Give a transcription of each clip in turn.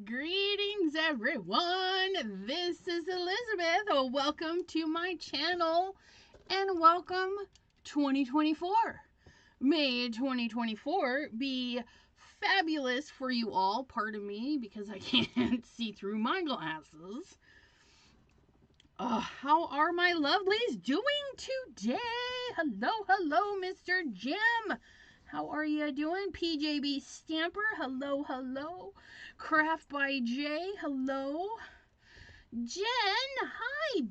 Greetings, everyone. This is Elizabeth. Welcome to my channel and welcome 2024. May 2024 be fabulous for you all. Pardon me because I can't see through my glasses. How are my lovelies doing today? Hello, Mr. Jim. How are you doing? PJB Stamper, hello. Craft by J, hello. Jen, hi.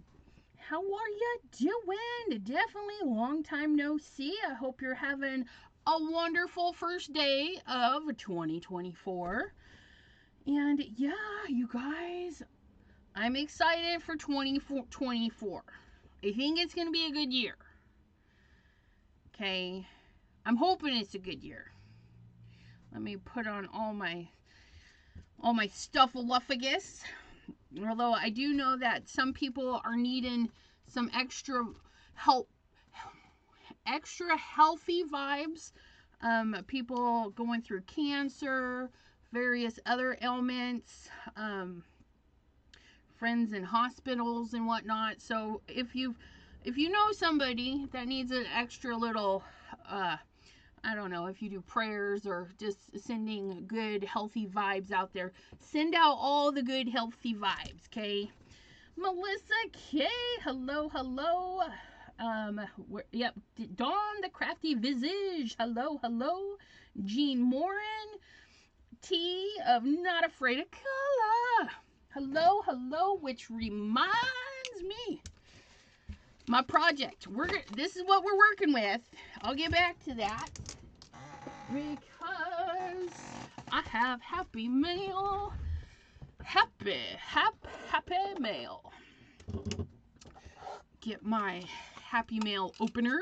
How are you doing? Definitely long time no see. I hope you're having a wonderful first day of 2024. And yeah, you guys, I'm excited for 2024. I think it's going to be a good year. Okay. I'm hoping it's a good year. Let me put on all my stuffaluffagus. Although I do know that some people are needing some extra healthy vibes. People going through cancer, various other ailments, friends in hospitals and whatnot. So if you know somebody that needs an extra little I don't know if you do prayers or just sending good, healthy vibes out there. Send out all the good, healthy vibes, okay? Melissa K, hello. Yep, Dawn the Crafty Visage, hello. Jean Morin, T of Not Afraid of Color, hello, which reminds me, my project. This is what we're working with. I'll get back to that because I have Happy Mail. Happy Mail. Get my Happy Mail opener.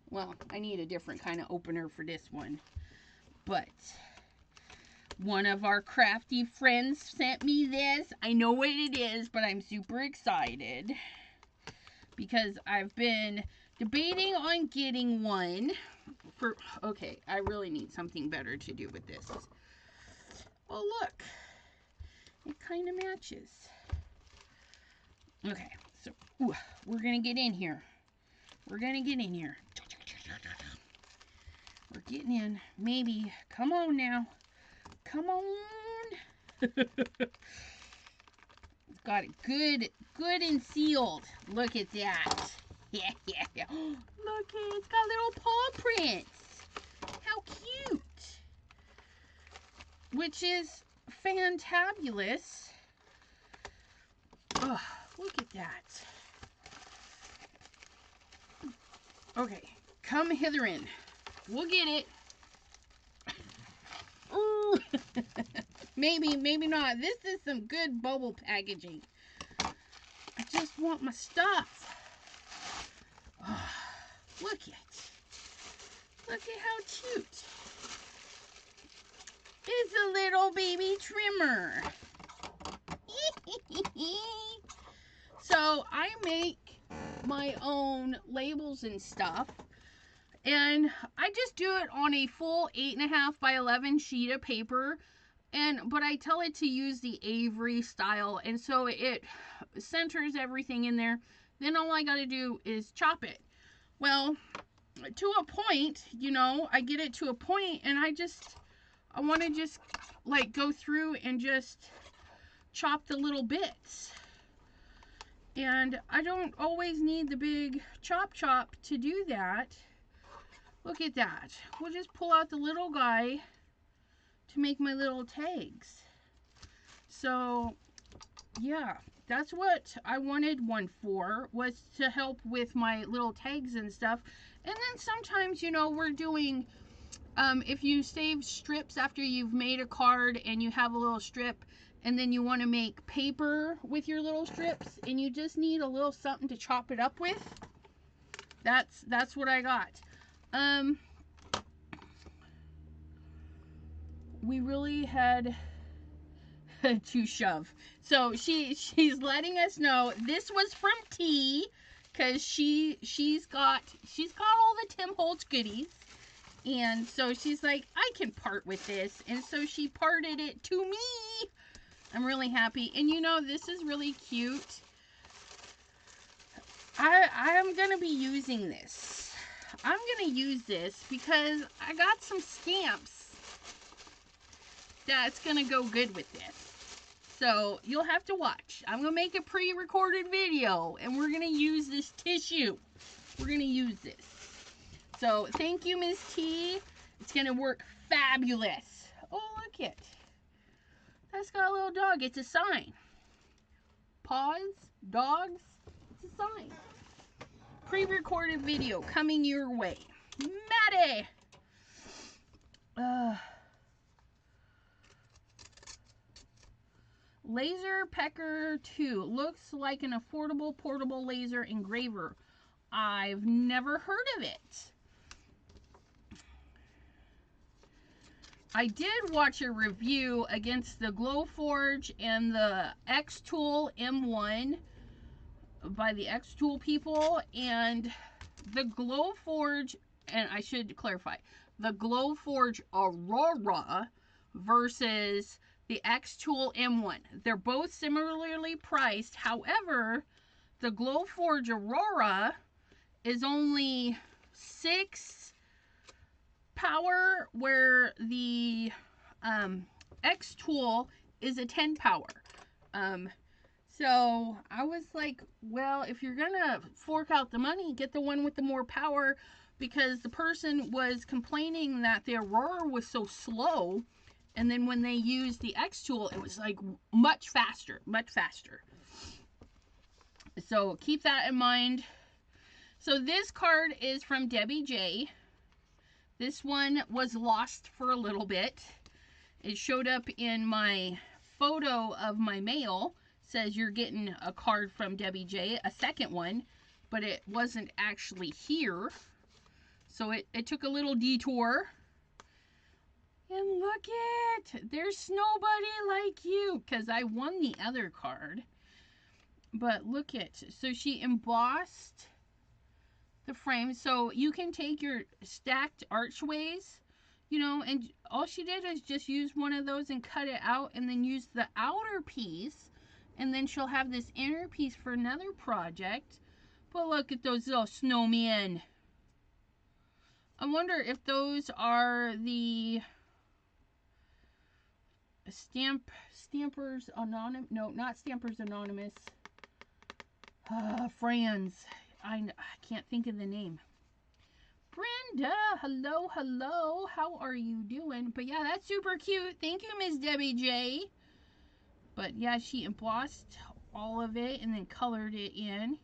Well, I need a different kind of opener for this one. But one of our crafty friends sent me this. I know what it is, but I'm super excited because I've been debating on getting one for, okay, I really need something better to do with this. Oh, look, it kind of matches. Okay, so we're gonna get in here. We're getting in. Maybe, come on now. Come on. Got it good and sealed. Look at that. Yeah. Look, it's got little paw prints. How cute. Which is fantabulous. Oh, look at that. Okay, come hither in. We'll get it. Ooh. Maybe not. This is some good bubble packaging. I just want my stuff. Oh, look at how cute. It's a little baby trimmer. So I make my own labels and stuff. And I just do it on a full 8.5 by 11 sheet of paper. But I tell it to use the Avery style, and so it centers everything in there. Then all I got to do is chop it. Well, to a point, I get it to a point, and I want to just like go through and just chop the little bits. And I don't always need the big chop to do that. Look at that. We'll just pull out the little guy to make my little tags. So yeah, that's what I wanted one for, was to help with my little tags and stuff. And then sometimes, we're doing, if you save strips after you've made a card and you have a little strip, and then you want to make paper with your little strips, and you just need a little something to chop it up with, that's what I got. We really had to shove. So she's letting us know this was from T, because she's got all the Tim Holtz goodies, And so she's like, I can part with this. And so she parted it to me. I'm really happy. And you know, this is really cute. I am going to be using this. I'm going to use this because I got some stamps that's going to go good with this. So you'll have to watch. I'm going to make a pre-recorded video and we're going to use this tissue. We're going to use this. So thank you, Ms. T. It's going to work fabulous. Oh, look it. That's got a little dog. It's a sign. Paws, dogs, it's a sign. Pre-recorded video coming your way. Maddie. Laser Pecker 2. Looks like an affordable portable laser engraver. I've never heard of it. I did watch a review against the Glowforge and the X-Tool M1 by the X-Tool people, and the Glowforge, and I should clarify, the Glowforge Aurora versus the X-Tool M1. They're both similarly priced. However, the Glowforge Aurora is only 6 power, where the X-Tool is a 10 power. So I was like, well, if you're gonna fork out the money, get the one with the more power, because the person was complaining that the Aurora was so slow, and then when they used the X-Tool, it was like much faster, much faster. So keep that in mind. So this card is from Debbie J. This one was lost for a little bit. It showed up in my photo of my mail. Says you're getting a card from Debbie J, a second one, but it wasn't actually here. So it took a little detour. And look it, there's nobody like you, because I won the other card. But look it, so she embossed the frame, so you can take your stacked archways, you know, and all she did is just use one of those and cut it out, and then use the outer piece, and then she'll have this inner piece for another project. But look at those little snowmen. I wonder if those are the Stampers Anonymous. No, not Stampers Anonymous. Friends. I can't think of the name. Brenda, hello, hello. How are you doing? But yeah, that's super cute. Thank you, Miss Debbie J. But yeah, she embossed all of it and then colored it in.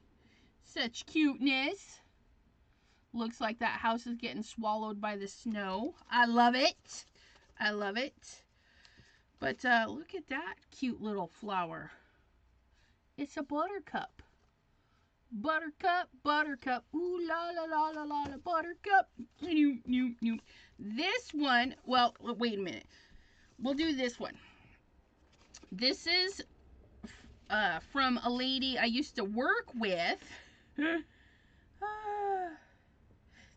Such cuteness. Looks like that house is getting swallowed by the snow. I love it. I love it. But look at that cute little flower. It's a buttercup. Buttercup, buttercup. Ooh la la la la la la, buttercup. This one, well, wait a minute. We'll do this one. This is from a lady I used to work with.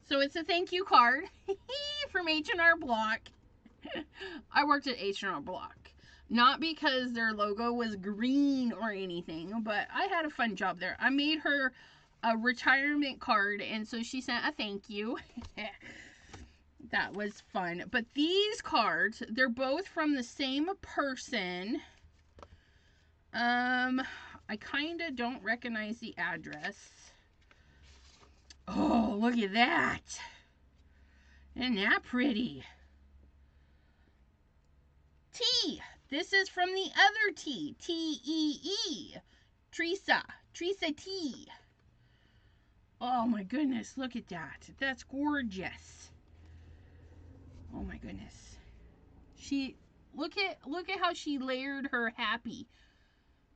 So it's a thank you card from H&R Block. I worked at H&R Block. Not because their logo was green or anything, but I had a fun job there. I made her a retirement card, and so she sent a thank you. That was fun. But these cards, they're both from the same person. I kind of don't recognize the address. Oh, look at that. Isn't that pretty? T. This is from the other T. T-E-E. Teresa. Teresa T. Oh my goodness, look at that. That's gorgeous. Oh my goodness. Look at how she layered her happy.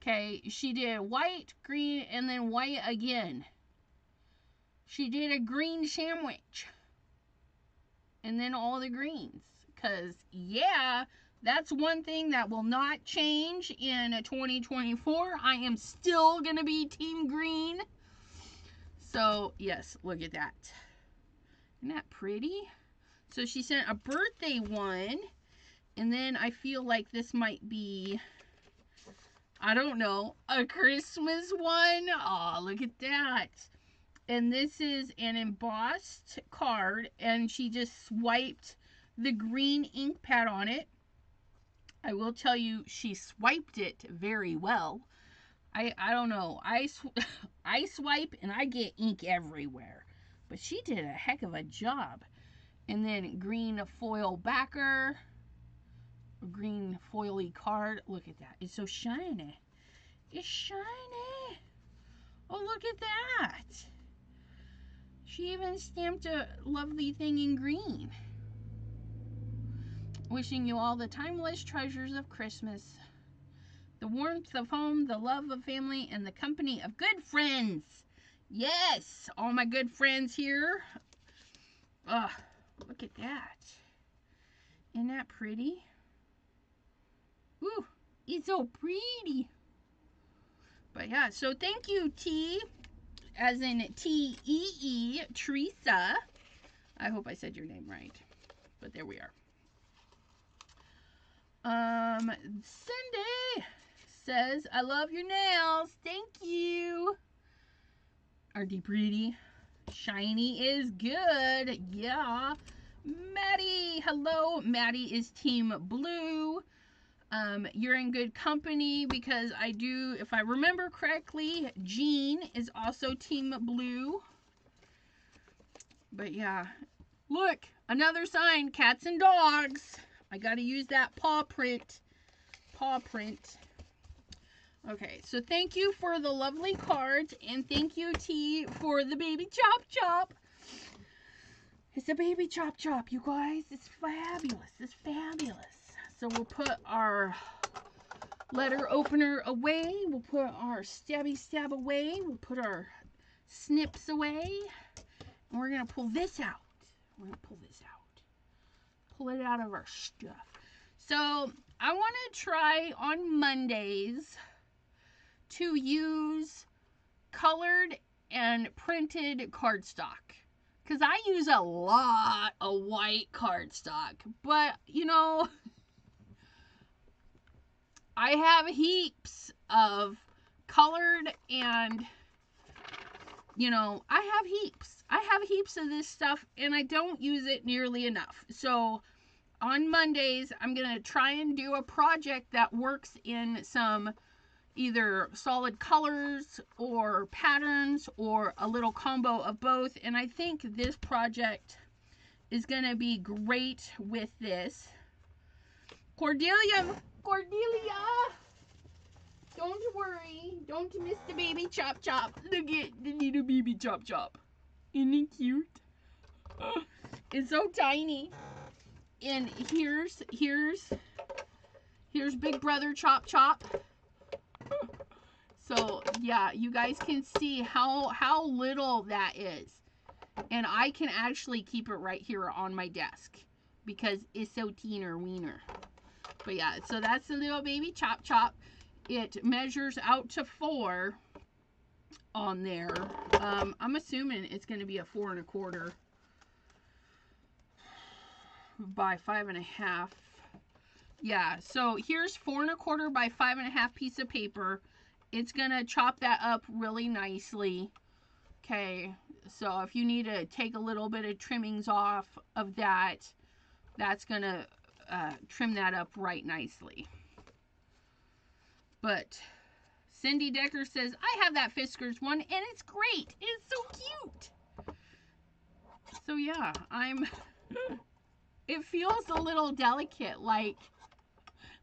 Okay, she did white, green, and then white again. She did a green sandwich. And then all the greens. Because, yeah, that's one thing that will not change in 2024. I am still going to be Team Green. So, yes, look at that. Isn't that pretty? So she sent a birthday one, and then I feel like this might be, I don't know, a Christmas one. Oh, look at that. And this is an embossed card, and she just swiped the green ink pad on it. I will tell you, she swiped it very well. I don't know. I swipe and I get ink everywhere. But she did a heck of a job. And then green foil backer. Green foily card. Look at that. It's so shiny. It's shiny. Oh, look at that. She even stamped a lovely thing in green. Wishing you all the timeless treasures of Christmas. The warmth of home, the love of family, and the company of good friends. Yes, all my good friends here. Look at that. Isn't that pretty? Ooh, it's so pretty. But yeah, so thank you, T, as in T-E-E, Teresa. I hope I said your name right. But there we are. Cindy says, I love your nails. Thank you. Aren't they pretty? Shiny is good. Yeah. Maddie, hello. Maddie is Team Blue. You're in good company because I do, if I remember correctly, Jean is also Team Blue. But yeah. Look, another sign, cats and dogs. I gotta use that paw print. Paw print. Okay, so thank you for the lovely cards, and thank you, T, for the baby chop chop. It's a baby chop chop, you guys. It's fabulous. It's fabulous. So we'll put our letter opener away. We'll put our stabby stab away. We'll put our snips away. And we're going to pull this out. We're going to pull this out. Pull it out of our stuff. So I want to try on Mondays to use colored and printed cardstock. Because I use a lot of white cardstock. But, you know, I have heaps of colored and, you know, I have heaps. I have heaps of this stuff and I don't use it nearly enough. So on Mondays, I'm going to try and do a project that works in some either solid colors or patterns or a little combo of both. And I think this project is going to be great with this. Cordelia, don't worry. Don't miss the baby chop chop. Look at the little baby chop chop. Isn't it cute? It's so tiny. And here's Big Brother Chop Chop. So yeah, you guys can see how little that is. And I can actually keep it right here on my desk because it's so teener wiener. But yeah, so that's the little baby Chop Chop. It measures out to 4 on there. I'm assuming it's going to be a 4 1/4 by 5 1/2. Yeah, so here's 4 1/4 by 5 1/2 piece of paper. It's going to chop that up really nicely. Okay, so if you need to take a little bit of trimmings off of that, that's going to trim that up right nicely. But Cindy Decker says, I have that Fiskars one and it's great. It's so cute. So yeah, it feels a little delicate, like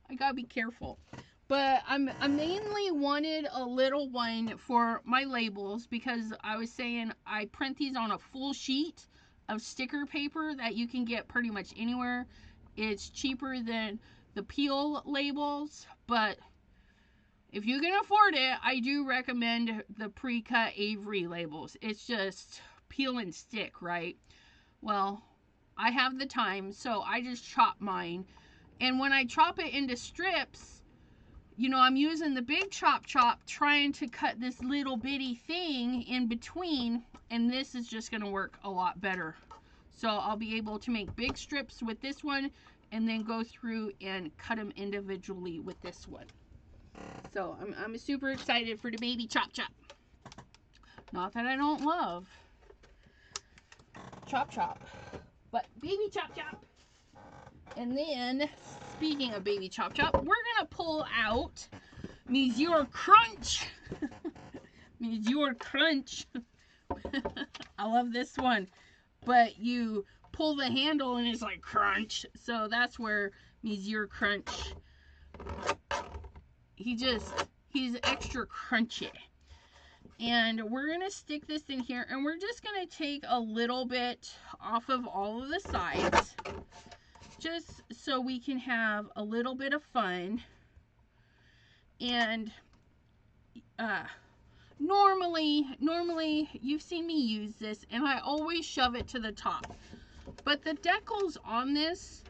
I gotta be careful. But I mainly wanted a little one for my labels because I was saying I print these on a full sheet of sticker paper that you can get pretty much anywhere. It's cheaper than the peel labels, but if you can afford it, I do recommend the pre-cut Avery labels. It's just peel and stick, right? Well, I have the time, so I just chop mine. And when I chop it into strips, you know, I'm using the big chop trying to cut this little bitty thing in between, and this is just going to work a lot better. So I'll be able to make big strips with this one and then go through and cut them individually with this one. So I'm super excited for the baby chop chop. Not that I don't love chop chop, but baby chop chop. And then, speaking of baby chop chop, we're gonna pull out Monsieur Crunch. Monsieur Crunch. I love this one, but you pull the handle and it's like crunch. So that's where Monsieur Crunch, he's extra crunchy. And we're gonna stick this in here, and we're just gonna take a little bit off of all of the sides, just so we can have a little bit of fun. And normally you've seen me use this, and I always shove it to the top. But the decals on this,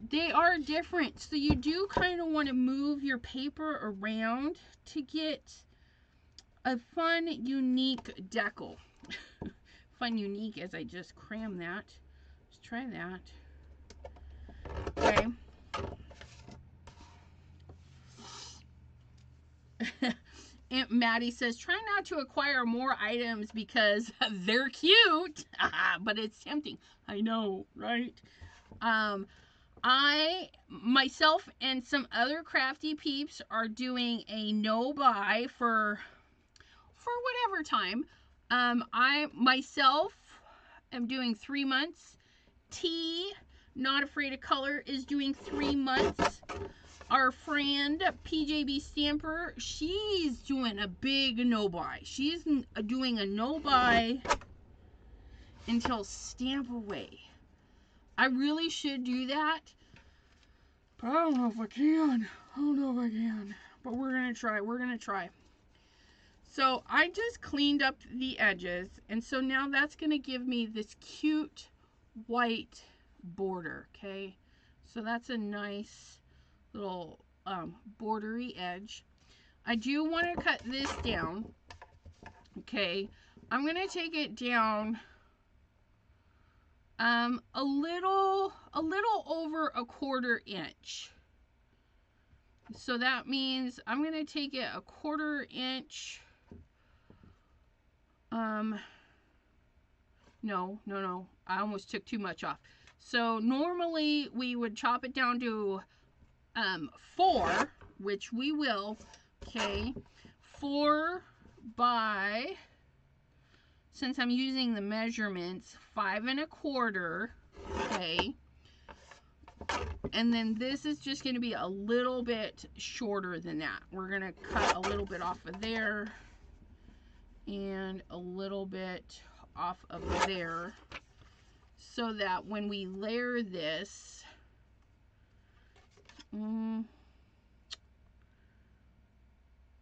they are different. So you do kind of want to move your paper around to get a fun, unique decal. Fun, unique, as I just cram that. Let's try that. Okay. Aunt Maddie says, try not to acquire more items because they're cute, but it's tempting. I know, right? I, myself, and some other crafty peeps are doing a no-buy for whatever time. I, myself, am doing 3 months. T, Not Afraid of Color, is doing 3 months. Our friend PJB Stamper, she's doing a big no-buy. She's doing a no-buy until stamp away. I really should do that, but I don't know if I can. I don't know if I can, but we're gonna try. We're gonna try. So I just cleaned up the edges, and so now that's gonna give me this cute white border. Okay, so that's a nice little bordery edge. I do want to cut this down. Okay, I'm gonna take it down a little over a 1/4 inch. So that means I'm gonna take it a 1/4 inch. No, I almost took too much off. So normally we would chop it down to 4, which we will. Okay, 4 by, since I'm using the measurements, 5 1/4. Okay, and then this is just going to be a little bit shorter than that. We're going to cut a little bit off of there and a little bit off of there, so that when we layer this,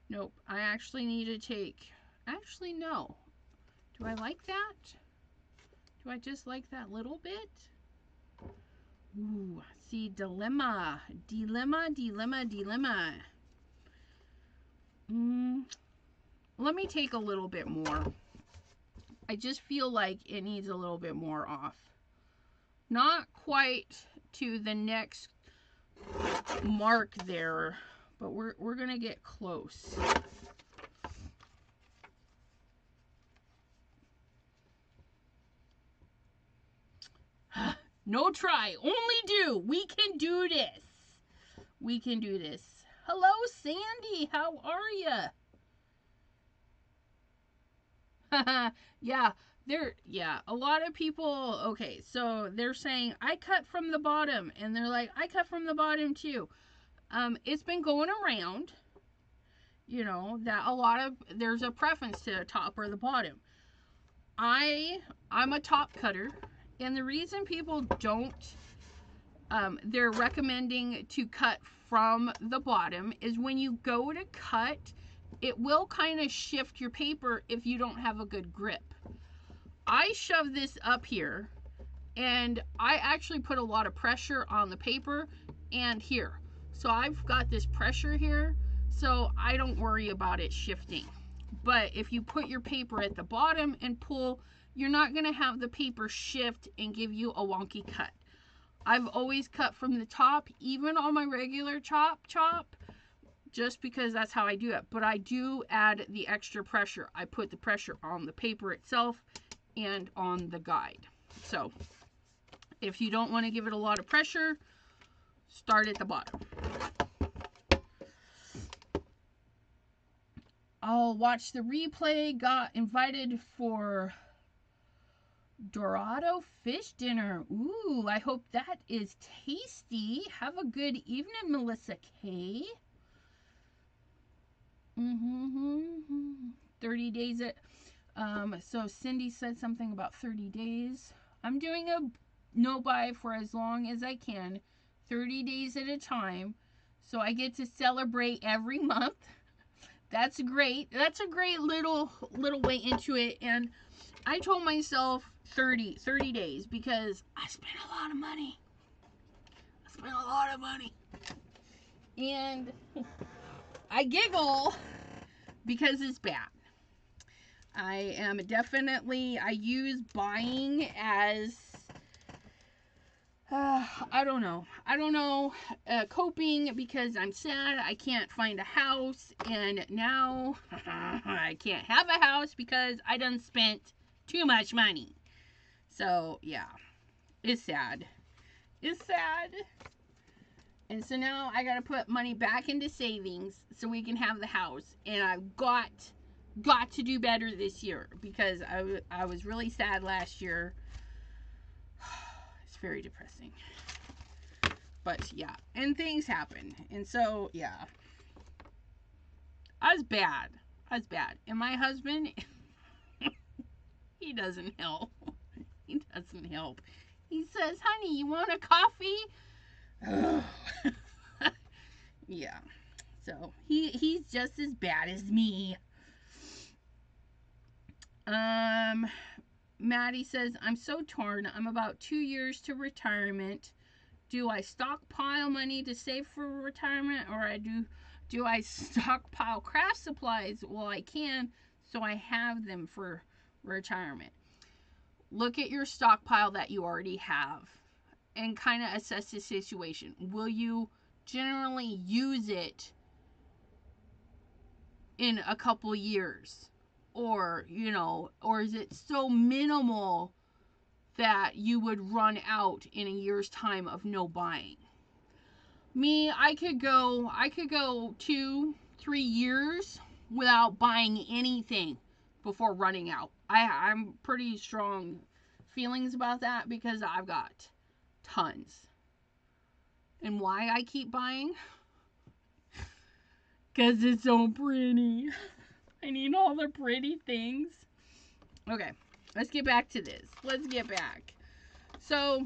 nope, I actually need to take, actually no, do I like that? Do I just like that little bit? Ooh, see, dilemma. Let me take a little bit more. I just feel like it needs a little bit more off. Not quite to the next mark there, but we're gonna get close. No try, only do. We can do this. We can do this. Hello, Sandy. How are you? Yeah, a lot of people, okay, so they're saying, I cut from the bottom, and they're like, I cut from the bottom too. It's been going around, you know, that there's a preference to the top or the bottom. I'm a top cutter, and the reason people don't, they're recommending to cut from the bottom is when you go to cut, it will kind of shift your paper if you don't have a good grip. I shove this up here, and I actually put a lot of pressure on the paper and here. So I've got this pressure here, so I don't worry about it shifting. But if you put your paper at the bottom and pull, you're not going to have the paper shift and give you a wonky cut. I've always cut from the top, even on my regular chop, just because that's how I do it. But I do add the extra pressure. I put the pressure on the paper itself and on the guide. So if you don't want to give it a lot of pressure, start at the bottom. I'll watch the replay. Got invited for Dorado fish dinner. Ooh, I hope that is tasty. Have a good evening, Melissa K. 30 days at so Cindy said something about 30 days. I'm doing a no buy for as long as I can, 30 days at a time, so I get to celebrate every month. That's great. That's a great little way into it. And I told myself 30 days because I spent a lot of money. And I giggle because it's bad. I use buying as, I don't know, coping because I'm sad I can't find a house, and now I can't have a house because I done spent too much money. So, yeah, it's sad. And so now I gotta put money back into savings so we can have the house, and I've got to do better this year because I was really sad last year. It's very depressing. But yeah, and things happen. And so, yeah. I was bad. And my husband, he doesn't help. He says, honey, you want a coffee? Yeah. So, he's just as bad as me. Maddie says, I'm so torn. I'm about 2 years to retirement. Do I stockpile money to save for retirement, or do I stockpile craft supplies while I can so I have them for retirement? Look at your stockpile that you already have and kind of assess the situation. Will you generally use it in a couple years? Or, or is it so minimal that you would run out in a year's time of no buying? Me, I could go 2-3 years without buying anything before running out. I'm pretty strong feelings about that because I've got tons. And why I keep buying? Because it's so pretty. I need all the pretty things. Okay, let's get back to this. So,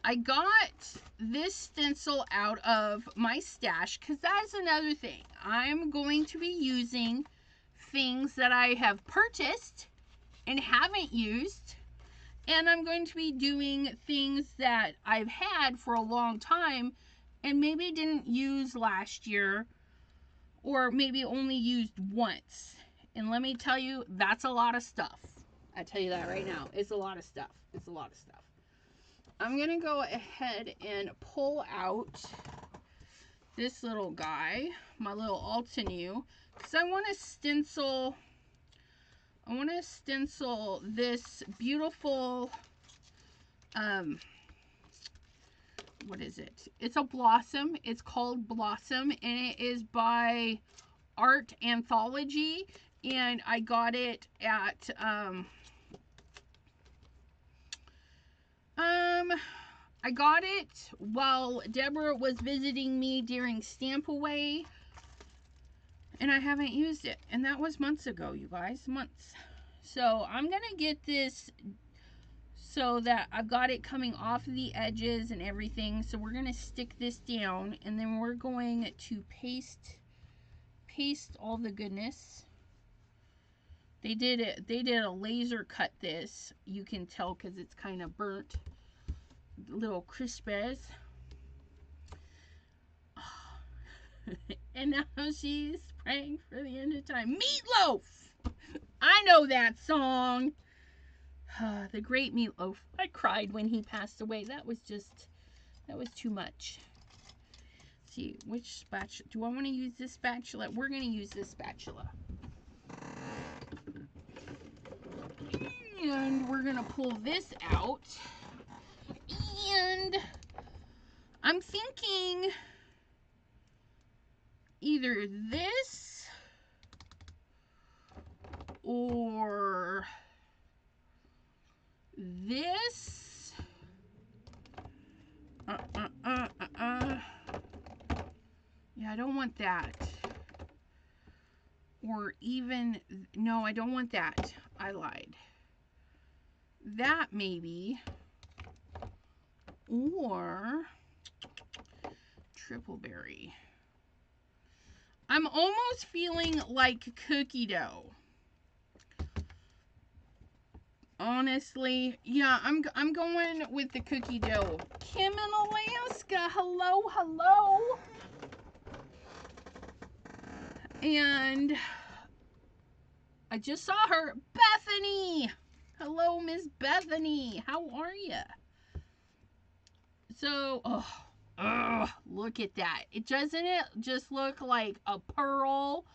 I got this stencil out of my stash because that's another thing. I'm going to be using things that I have purchased and haven't used. And I'm going to be doing things that I've had for a long time and maybe didn't use last year, or maybe only used once. And let me tell you, that's a lot of stuff. I tell you that right now. It's a lot of stuff. I'm going to go ahead and pull out this little guy, my little Altenew, because I want to stencil this beautiful, what is it? It's a blossom. It's called Blossom, and it is by Art Anthology, and I got it at I got it while Deborah was visiting me during Stamp Away, and I haven't used it, and that was months ago, you guys, months. So I'm gonna get this so that I've got it coming off of the edges and everything. So we're gonna stick this down, and then we're going to paste all the goodness. They did a laser cut this. You can tell because it's kind of burnt, little crispers. And now she's praying for the end of time. Meatloaf! I know that song. The great Meatloaf. I cried when he passed away. That was too much. Let's see, which spatula? Do I want to use this spatula? We're going to use this spatula. And we're going to pull this out. And I'm thinking either this or this. Yeah, I don't want that. Or even, no, I don't want that. I lied. That maybe. Or triple berry. I'm almost feeling like cookie dough. Honestly, yeah, I'm going with the cookie dough. Kim in Alaska, hello, hello. And I just saw her, Bethany. Hello, Miss Bethany. How are you? So, look at that. Doesn't it just look like a pearl?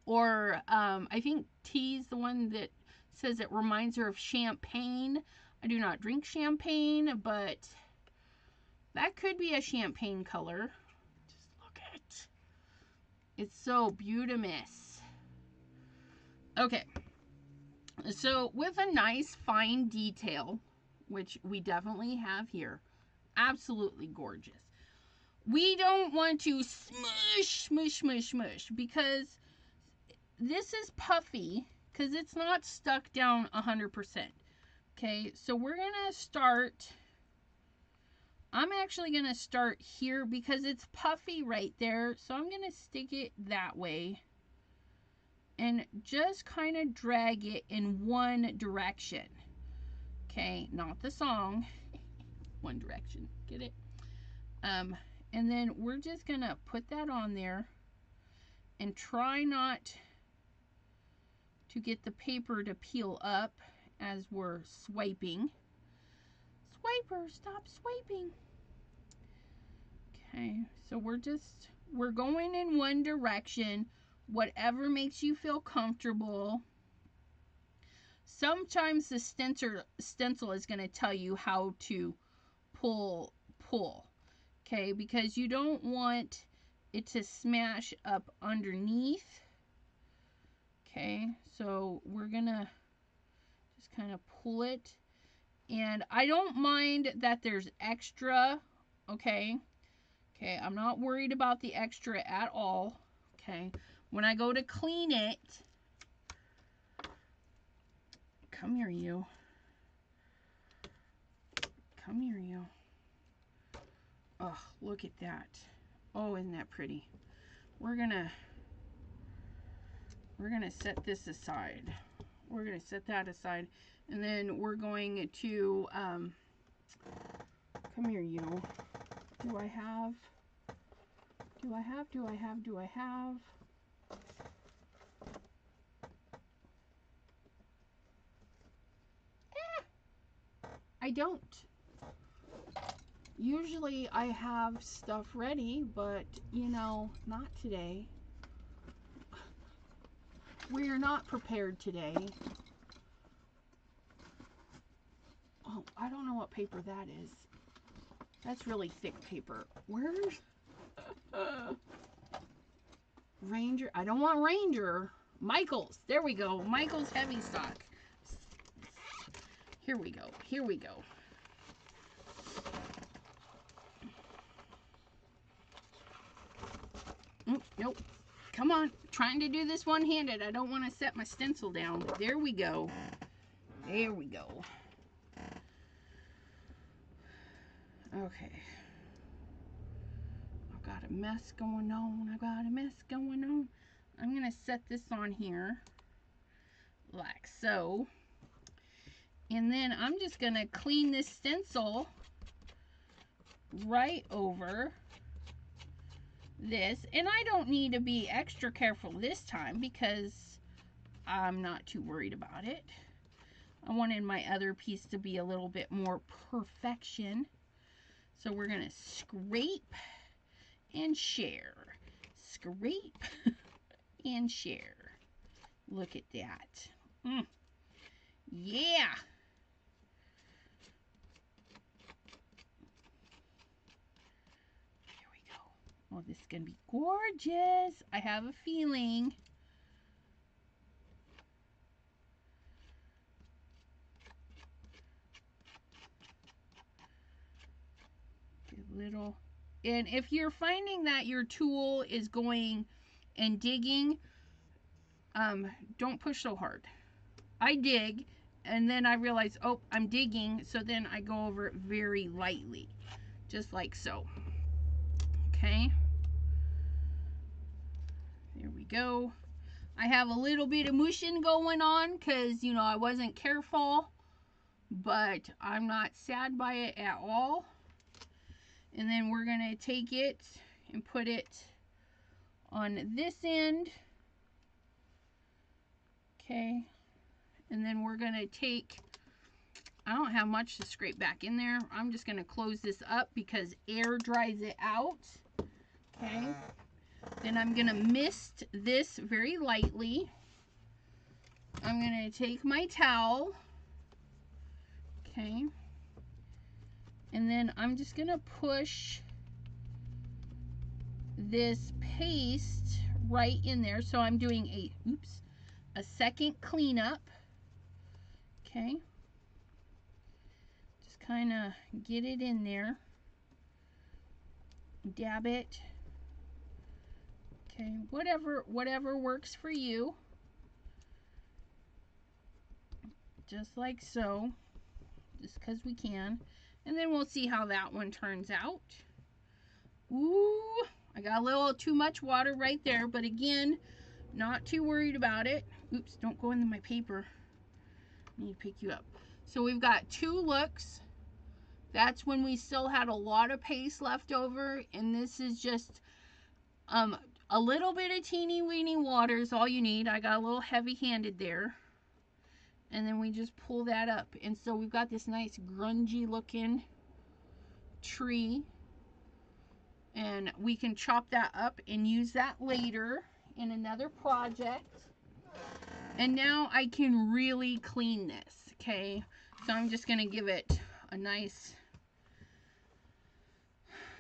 Or I think T's the one that says it reminds her of champagne. I do not drink champagne, but that could be a champagne color. Just look at it. It's so beautimous. Okay. So with a nice fine detail, which we definitely have here, absolutely gorgeous. We don't want to smush, because this is puffy, because it's not stuck down 100%. Okay, so we're going to start, I'm actually going to start here because it's puffy right there. So I'm going to stick it that way and just kind of drag it in one direction. Okay, not the song. One direction, get it? And then we're just going to put that on there and try not to get the paper to peel up as we're swiping. Swiper, stop swiping. Okay, so we're going in one direction, whatever makes you feel comfortable. Sometimes the stencil is going to tell you how to pull, okay, because you don't want it to smash up underneath. Okay, so we're gonna just kind of pull it, and I don't mind that there's extra. Okay, I'm not worried about the extra at all. Okay, when I go to clean it, come here you. Oh, look at that. Oh, isn't that pretty? We're gonna set this aside. We're gonna set that aside, and then we're going to come here you. Do I have I don't. Usually I have stuff ready, but you know, not today. We're not prepared today. Oh, I don't know what paper that is. That's really thick paper. Where's Ranger? I don't want Ranger. Michael's. There we go. Michael's Heavy Stock. Here we go. Nope. Come on. Trying to do this one-handed. I don't want to set my stencil down. There we go. Okay. I've got a mess going on. I'm going to set this on here like so. And then I'm just going to clean this stencil right over this. And I don't need to be extra careful this time because I'm not too worried about it. I wanted my other piece to be a little bit more perfection. So we're going to scrape and share. Scrape and share. Look at that. Yeah. There we go. Oh, this is going to be gorgeous. I have a feeling. Little, and if you're finding that your tool is going and digging, don't push so hard. I dig and then I realize, oh, I'm digging, so then I go over it very lightly, just like so. Okay, there we go. I have a little bit of mushing going on because, you know, I wasn't careful, but I'm not sad by it at all. And then we're going to take it and put it on this end. Okay. And then we're going to take, I don't have much to scrape back in there. I'm just going to close this up because air dries it out. Okay. Then I'm going to mist this very lightly. I'm going to take my towel. Okay. And then I'm just going to push this paste right in there. So I'm doing a second cleanup. Okay. Just kind of get it in there. Dab it. Okay, whatever works for you. Just like so. Just because we can. And then we'll see how that one turns out. Ooh, I got a little too much water right there, but again, not too worried about it. Oops, don't go into my paper. I need to pick you up. So we've got 2 looks. That's when we still had a lot of paste left over, and this is just a little bit of teeny weeny water is all you need. I got a little heavy-handed there. And then we just pull that up. And so we've got this nice grungy looking tree. And we can chop that up and use that later in another project. And now I can really clean this, okay? So I'm just going to give it a nice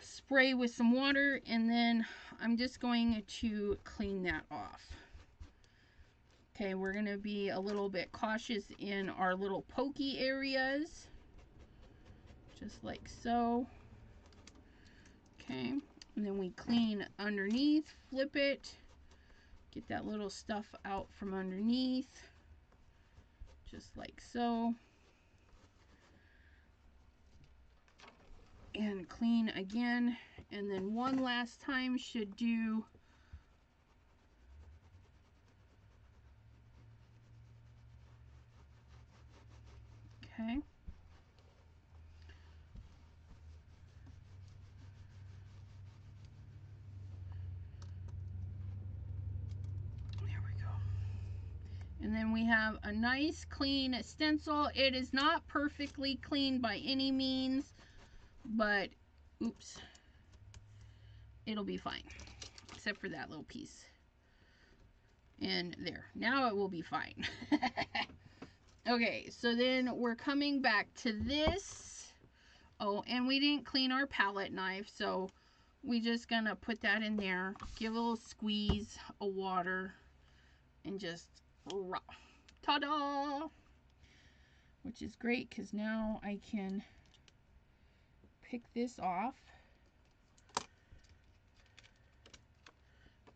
spray with some water, and then I'm just going to clean that off. Okay, we're going to be a little bit cautious in our little pokey areas, just like so. Okay, and then we clean underneath, flip it, get that little stuff out from underneath, just like so. And clean again, and then one last time should do. Okay. There we go. And then we have a nice clean stencil. It is not perfectly clean by any means, but oops, it'll be fine, except for that little piece. And there, now it will be fine. Okay, so then we're coming back to this. Oh, and we didn't clean our palette knife, so we just gonna put that in there, give a little squeeze of water, and just ta-da! Which is great because now I can pick this off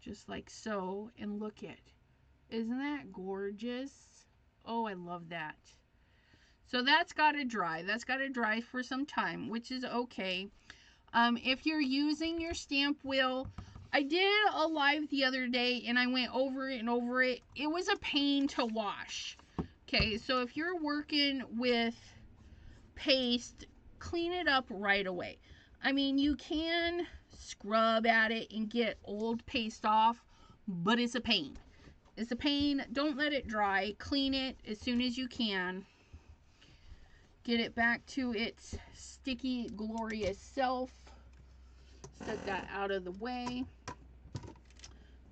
just like so, and look at, isn't that gorgeous? Oh, I love that. So that's got to dry. That's got to dry for some time, which is okay. If you're using your stamp wheel, I did a live the other day and I went over it and over it. It was a pain to wash. Okay, so if you're working with paste, clean it up right away. I mean, you can scrub at it and get old paste off, but it's a pain. It's a pain. Don't let it dry. Clean it as soon as you can. get it back to its sticky, glorious self. Set that out of the way.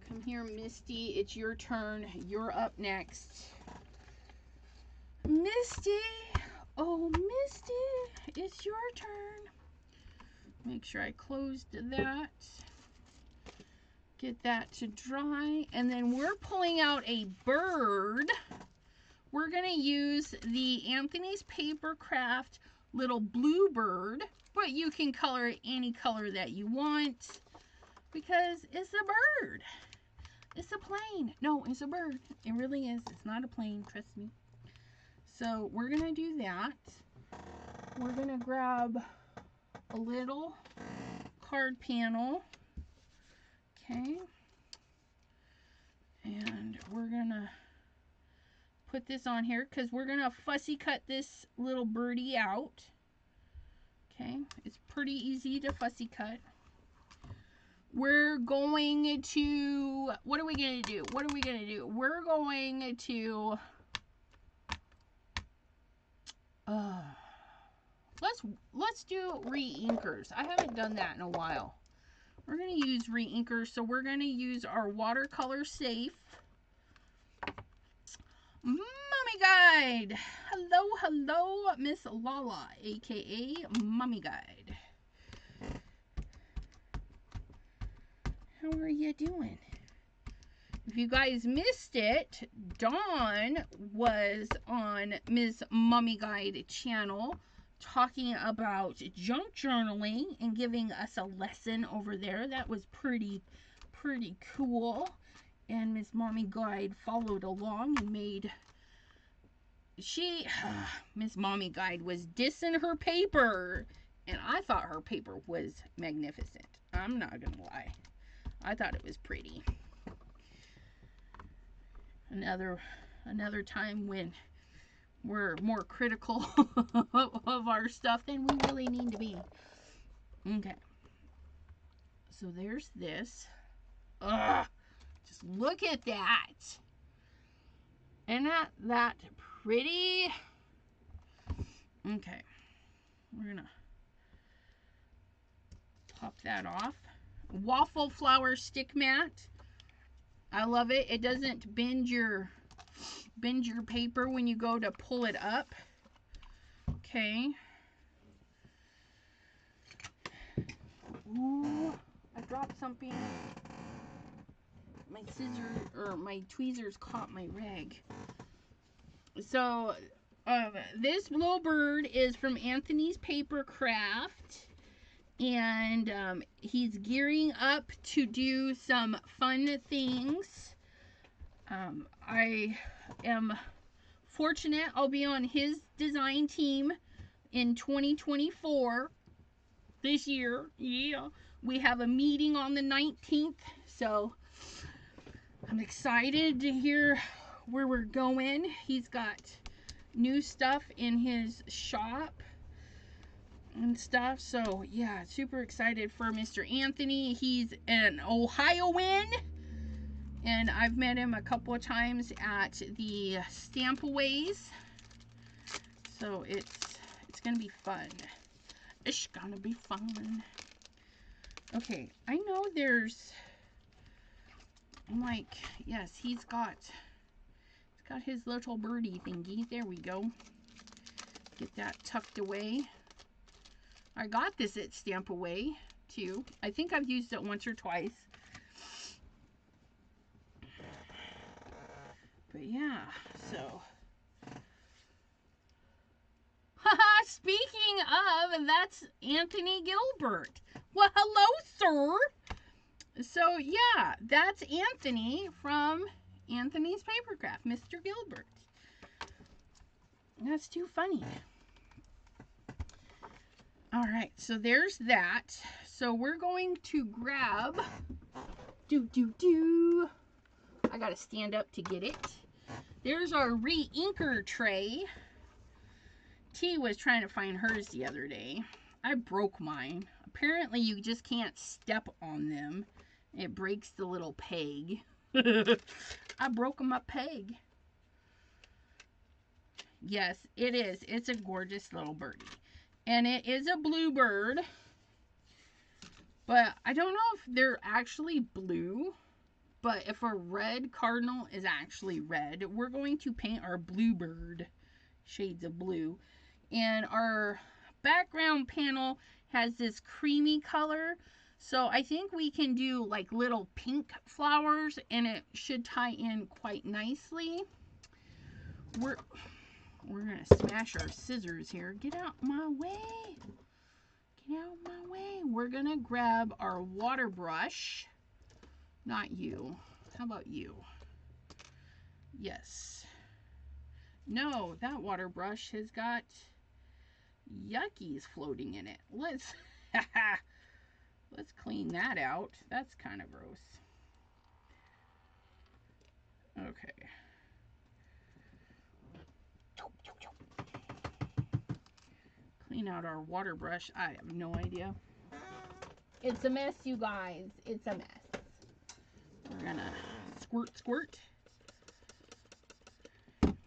Come here, Misty. It's your turn. You're up next. Misty. Oh, Misty. It's your turn. Make sure I closed that. Get that to dry. And then we're pulling out a bird. We're going to use the Anthony's Paper Craft little blue bird. But you can color it any color that you want. Because it's a bird. It's a plane. No, it's a bird. It really is. It's not a plane. Trust me. So we're going to do that. We're going to grab a little card panel. Okay. And we're going to put this on here because we're going to fussy cut this little birdie out. Okay. It's pretty easy to fussy cut. We're going to, what are we going to do? What are we going to do? We're going to, let's do re-inkers. I haven't done that in a while. We're going to use re-inkers, so we're going to use our watercolor safe Mommy Guide. Hello, hello, Miss Lala, aka Mommy Guide. How are you doing? If you guys missed it, Dawn was on Miss Mommy Guide channel talking about junk journaling and giving us a lesson over there. That was pretty cool. And Miss Mommy Guide followed along and made... Miss Mommy Guide was dissing her paper. And I thought her paper was magnificent. I'm not gonna lie. I thought it was pretty. Another time when we're more critical of our stuff than we really need to be. Okay. So there's this. Ugh. Just look at that. Isn't that pretty? Okay. We're gonna pop that off. Waffle flower stick mat. I love it. It doesn't bend your paper when you go to pull it up. Okay. Ooh, I dropped something. My scissors or my tweezers caught my rag. So this little bird is from Anthony's Paper Craft. And he's gearing up to do some fun things. I am fortunate I'll be on his design team in 2024 this year. Yeah, we have a meeting on the 19th, so I'm excited to hear where we're going. He's got new stuff in his shop and stuff, so yeah, super excited for Mr. Anthony. He's an Ohioan, and I've met him a couple of times at the Stampaways, so it's gonna be fun. It's gonna be fun. Okay, I know there's, I'm like, yes, he's got his little birdie thingy. There we go. Get that tucked away. I got this at Stampaway too. I think I've used it once or twice. But yeah, so. Speaking of, that's Anthony Gilbert. Well, hello, sir. So yeah, that's Anthony from Anthony's Papercraft, Mr. Gilbert. That's too funny. All right, so there's that. So we're going to grab, I gotta stand up to get it. There's our re-inker tray. T was trying to find hers the other day. I broke mine. Apparently you just can't step on them. It breaks the little peg. I broke my peg. Yes, it is. It's a gorgeous little birdie. And it is a bluebird. But I don't know if they're actually blue. But if a red cardinal is actually red, we're going to paint our bluebird shades of blue. And our background panel has this creamy color. So I think we can do like little pink flowers and it should tie in quite nicely. We're going to smash our scissors here. Get out my way. Get out my way. We're going to grab our water brush. Not you. How about you? Yes. No, that water brush has got yuckies floating in it. Let's clean that out. That's kind of gross. Okay. Clean out our water brush. I have no idea. It's a mess, you guys. It's a mess. We're gonna squirt.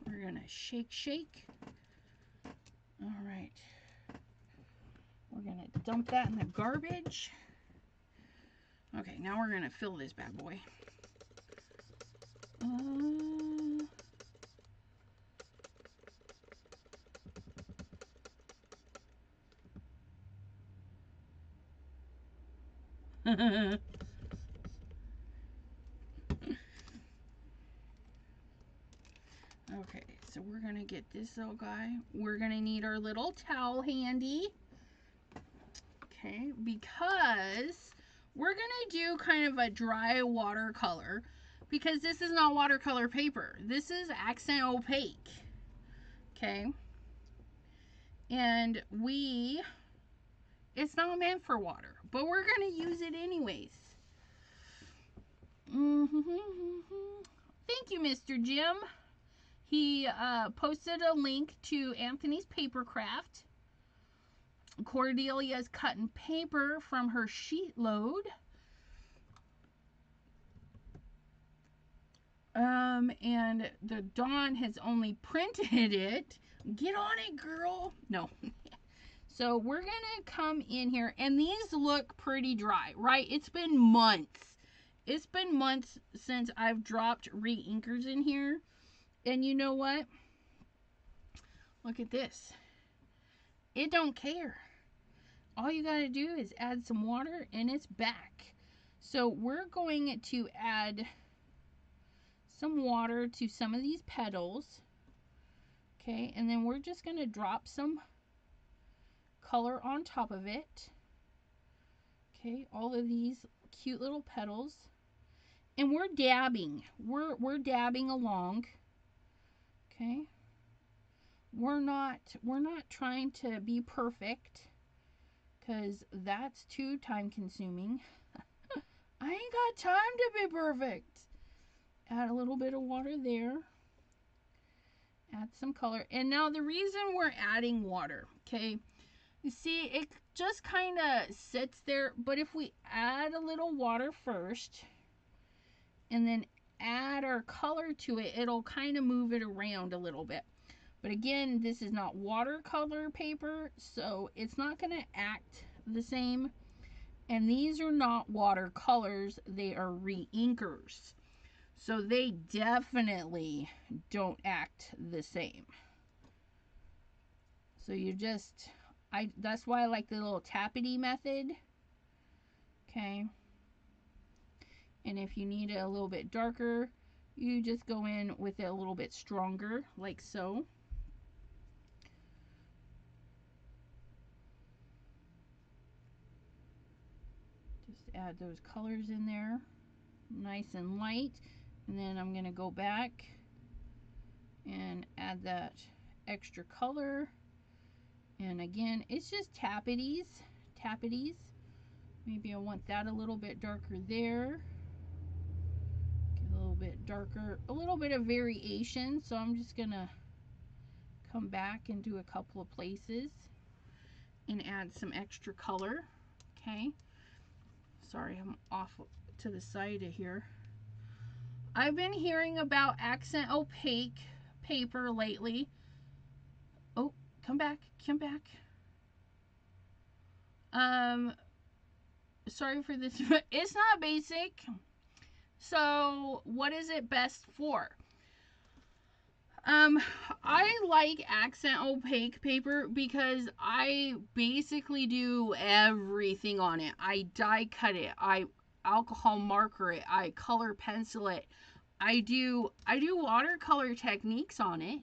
We're gonna shake. All right. We're gonna dump that in the garbage. Okay, now we're gonna fill this bad boy. Okay, so we're gonna get this little guy. We're gonna need our little towel handy. Okay, because we're gonna do kind of a dry watercolor because this is not watercolor paper. This is accent opaque. Okay. And it's not meant for water, but we're gonna use it anyways. Thank you, Mr. Jim. He posted a link to Anthony's Papercraft. Cordelia's cutting paper from her sheet load. And the Dawn has only printed it. Get on it, girl. No. So we're gonna come in here, and these look pretty dry, right? It's been months. It's been months since I've dropped re-inkers in here. And you know what? Look at this. It don't care. All you gotta do is add some water and it's back. So we're going to add some water to some of these petals. Okay, and then we're just gonna drop some color on top of it. Okay, all of these cute little petals. And we're dabbing. We're dabbing along. Okay. We're not trying to be perfect because that's too time consuming. I ain't got time to be perfect. Add a little bit of water there. Add some color. And now the reason we're adding water, okay, you see it just kind of sits there, but if we add a little water first and then add our color to it, it'll kind of move it around a little bit. But again, this is not watercolor paper, so it's not going to act the same. And these are not watercolors, they are re-inkers. So they definitely don't act the same. So you just, that's why I like the little tappity method. Okay. And if you need it a little bit darker, you just go in with it a little bit stronger, like so. Just add those colors in there, nice and light. And then I'm going to go back and add that extra color. And again, it's just tappities. Maybe I want that a little bit darker there. Get a little bit darker, a little bit of variation. So I'm just going to come back and do a couple of places and add some extra color. Okay. Sorry, I'm off to the side of here. I've been hearing about accent opaque paper lately. Come back. Come back. Sorry for this. It's not basic. So, what is it best for? I like accent opaque paper because I basically do everything on it. I die cut it. I alcohol marker it. I color pencil it. I do watercolor techniques on it.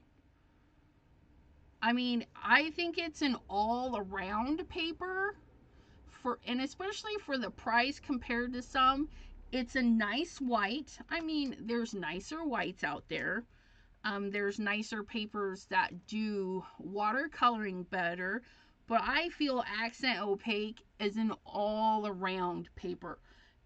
I mean, I think it's an all-around paper and especially for the price compared to some, it's a nice white. I mean, there's nicer whites out there. There's nicer papers that do watercoloring better, but I feel accent opaque is an all-around paper.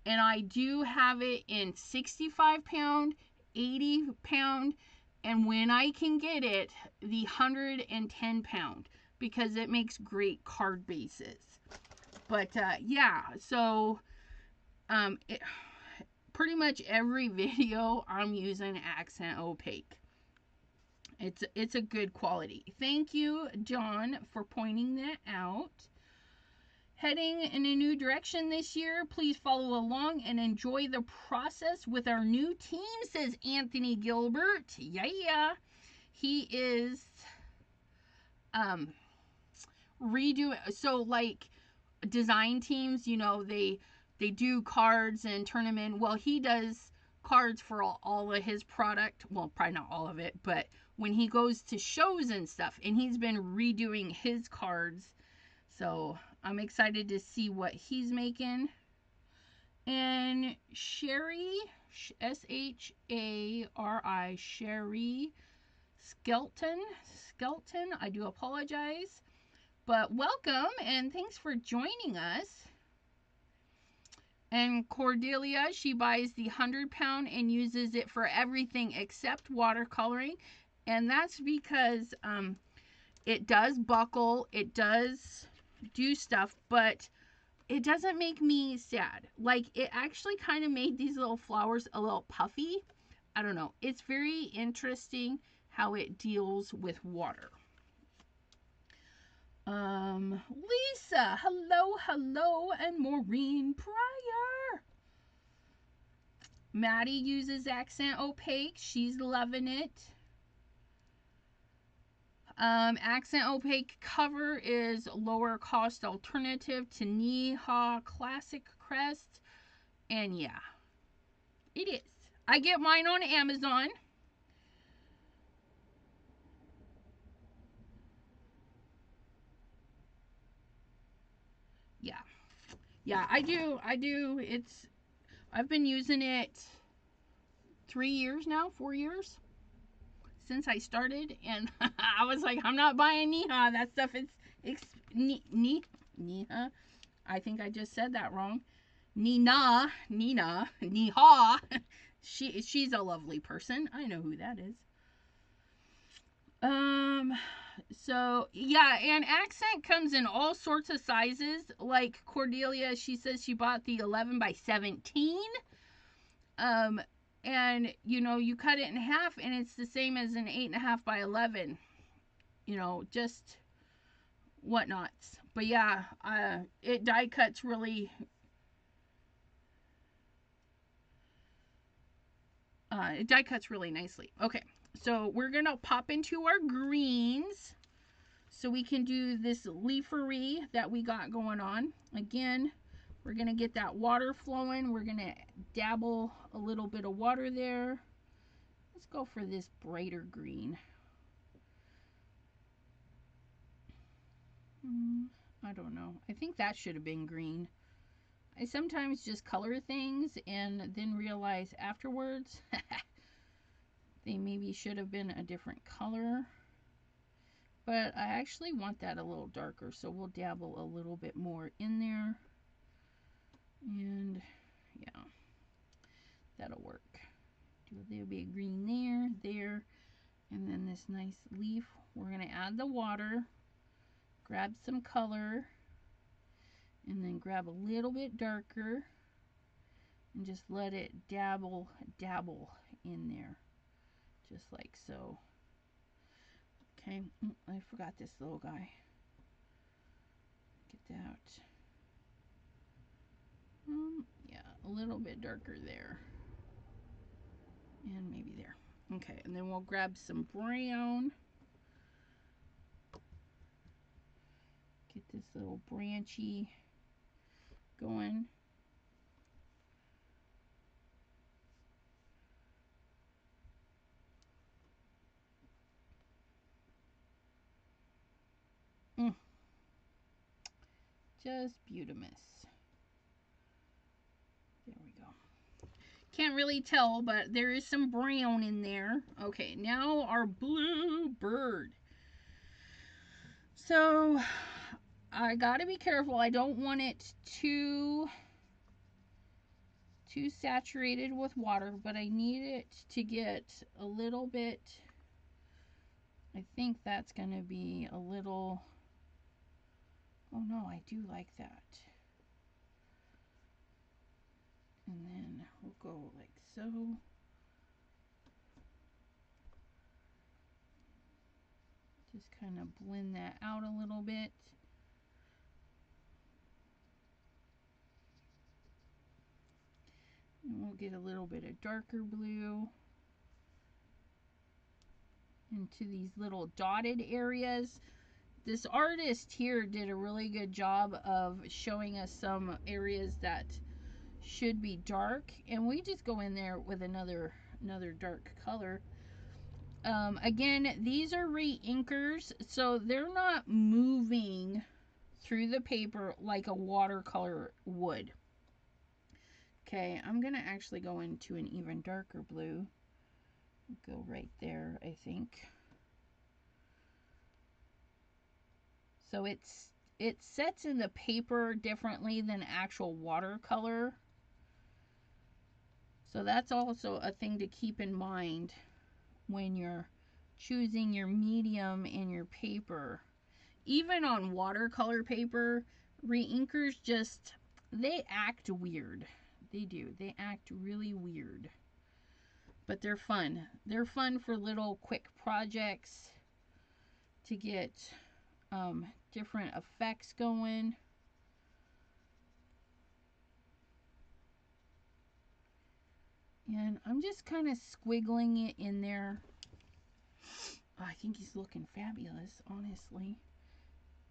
And I do have it in 65 pound, 80 pound, and when I can get it, the 110 pound, because it makes great card bases. But yeah, so pretty much every video I'm using accent opaque. It's a good quality. Thank you, John, for pointing that out. Heading in a new direction this year, please follow along and enjoy the process with our new team, says Anthony Gilbert. Yeah. He is redoing, so like design teams, you know, they do cards and turn them in. Well, he does cards for all of his product. Well, probably not all of it, but when he goes to shows and stuff, and he's been redoing his cards. So I'm excited to see what he's making. And Sherry, S-H-A-R-I, Sherry Skelton, I do apologize. But welcome and thanks for joining us. And Cordelia, she buys the 100 pound and uses it for everything except watercoloring. And that's because it does buckle, it does do stuff, but it doesn't make me sad. Like, it actually kind of made these little flowers a little puffy. I don't know. It's very interesting how it deals with water. Lisa, hello, and Maureen Pryor. Maddie uses accent opaque. She's loving it. Accent opaque cover is lower cost alternative to Neha Classic Crest. And yeah, it is. I get mine on Amazon. Yeah, I do. I've been using it 3 years now, 4 years since I started, and I was like, I'm not buying Neha. That stuff is Neha. I think I just said that wrong. Neha. She's a lovely person. I know who that is. So yeah, and accent comes in all sorts of sizes. Like Cordelia, she says she bought the 11 by 17. And you know, you cut it in half and it's the same as an 8.5 by 11. You know, just whatnots. But yeah, it die cuts really. It die cuts really nicely. Okay, so we're gonna pop into our greens so we can do this leafery that we got going on. Again, we're gonna get that water flowing. We're gonna dabble a little bit of water there. Let's go for this brighter green. I don't know. I think that should have been green. I sometimes just color things and then realize afterwards they maybe should have been a different color. But I actually want that a little darker, so we'll dabble a little bit more in there. And yeah, that'll work. There'll be a green there, and then this nice leaf. We're gonna add the water, grab some color, and then grab a little bit darker and just let it dabble in there, just like so. Okay, I forgot this little guy. Get that. Yeah, a little bit darker there. And maybe there. Okay, and then we'll grab some brown. Get this little branchy going. Just beautimous. There we go. Can't really tell, but there is some brown in there. Okay, now our blue bird. So I gotta be careful. I don't want it too saturated with water, but I need it to get a little bit. I think that's gonna be a little. Oh no, I do like that. And then we'll go like so. Just kind of blend that out a little bit. And we'll get a little bit of darker blue into these little dotted areas. This artist here did a really good job of showing us some areas that should be dark, and we just go in there with another dark color. Again, these are re-inkers, so they're not moving through the paper like a watercolor would. Okay, I'm gonna actually go into an even darker blue. Go right there, I think. So it sets in the paper differently than actual watercolor. So that's also a thing to keep in mind when you're choosing your medium and your paper. Even on watercolor paper, re-inkers just, they act weird. They do. They act really weird. But they're fun. They're fun for little quick projects to get different effects going. And I'm just kind of squiggling it in there. Oh, I think he's looking fabulous, honestly.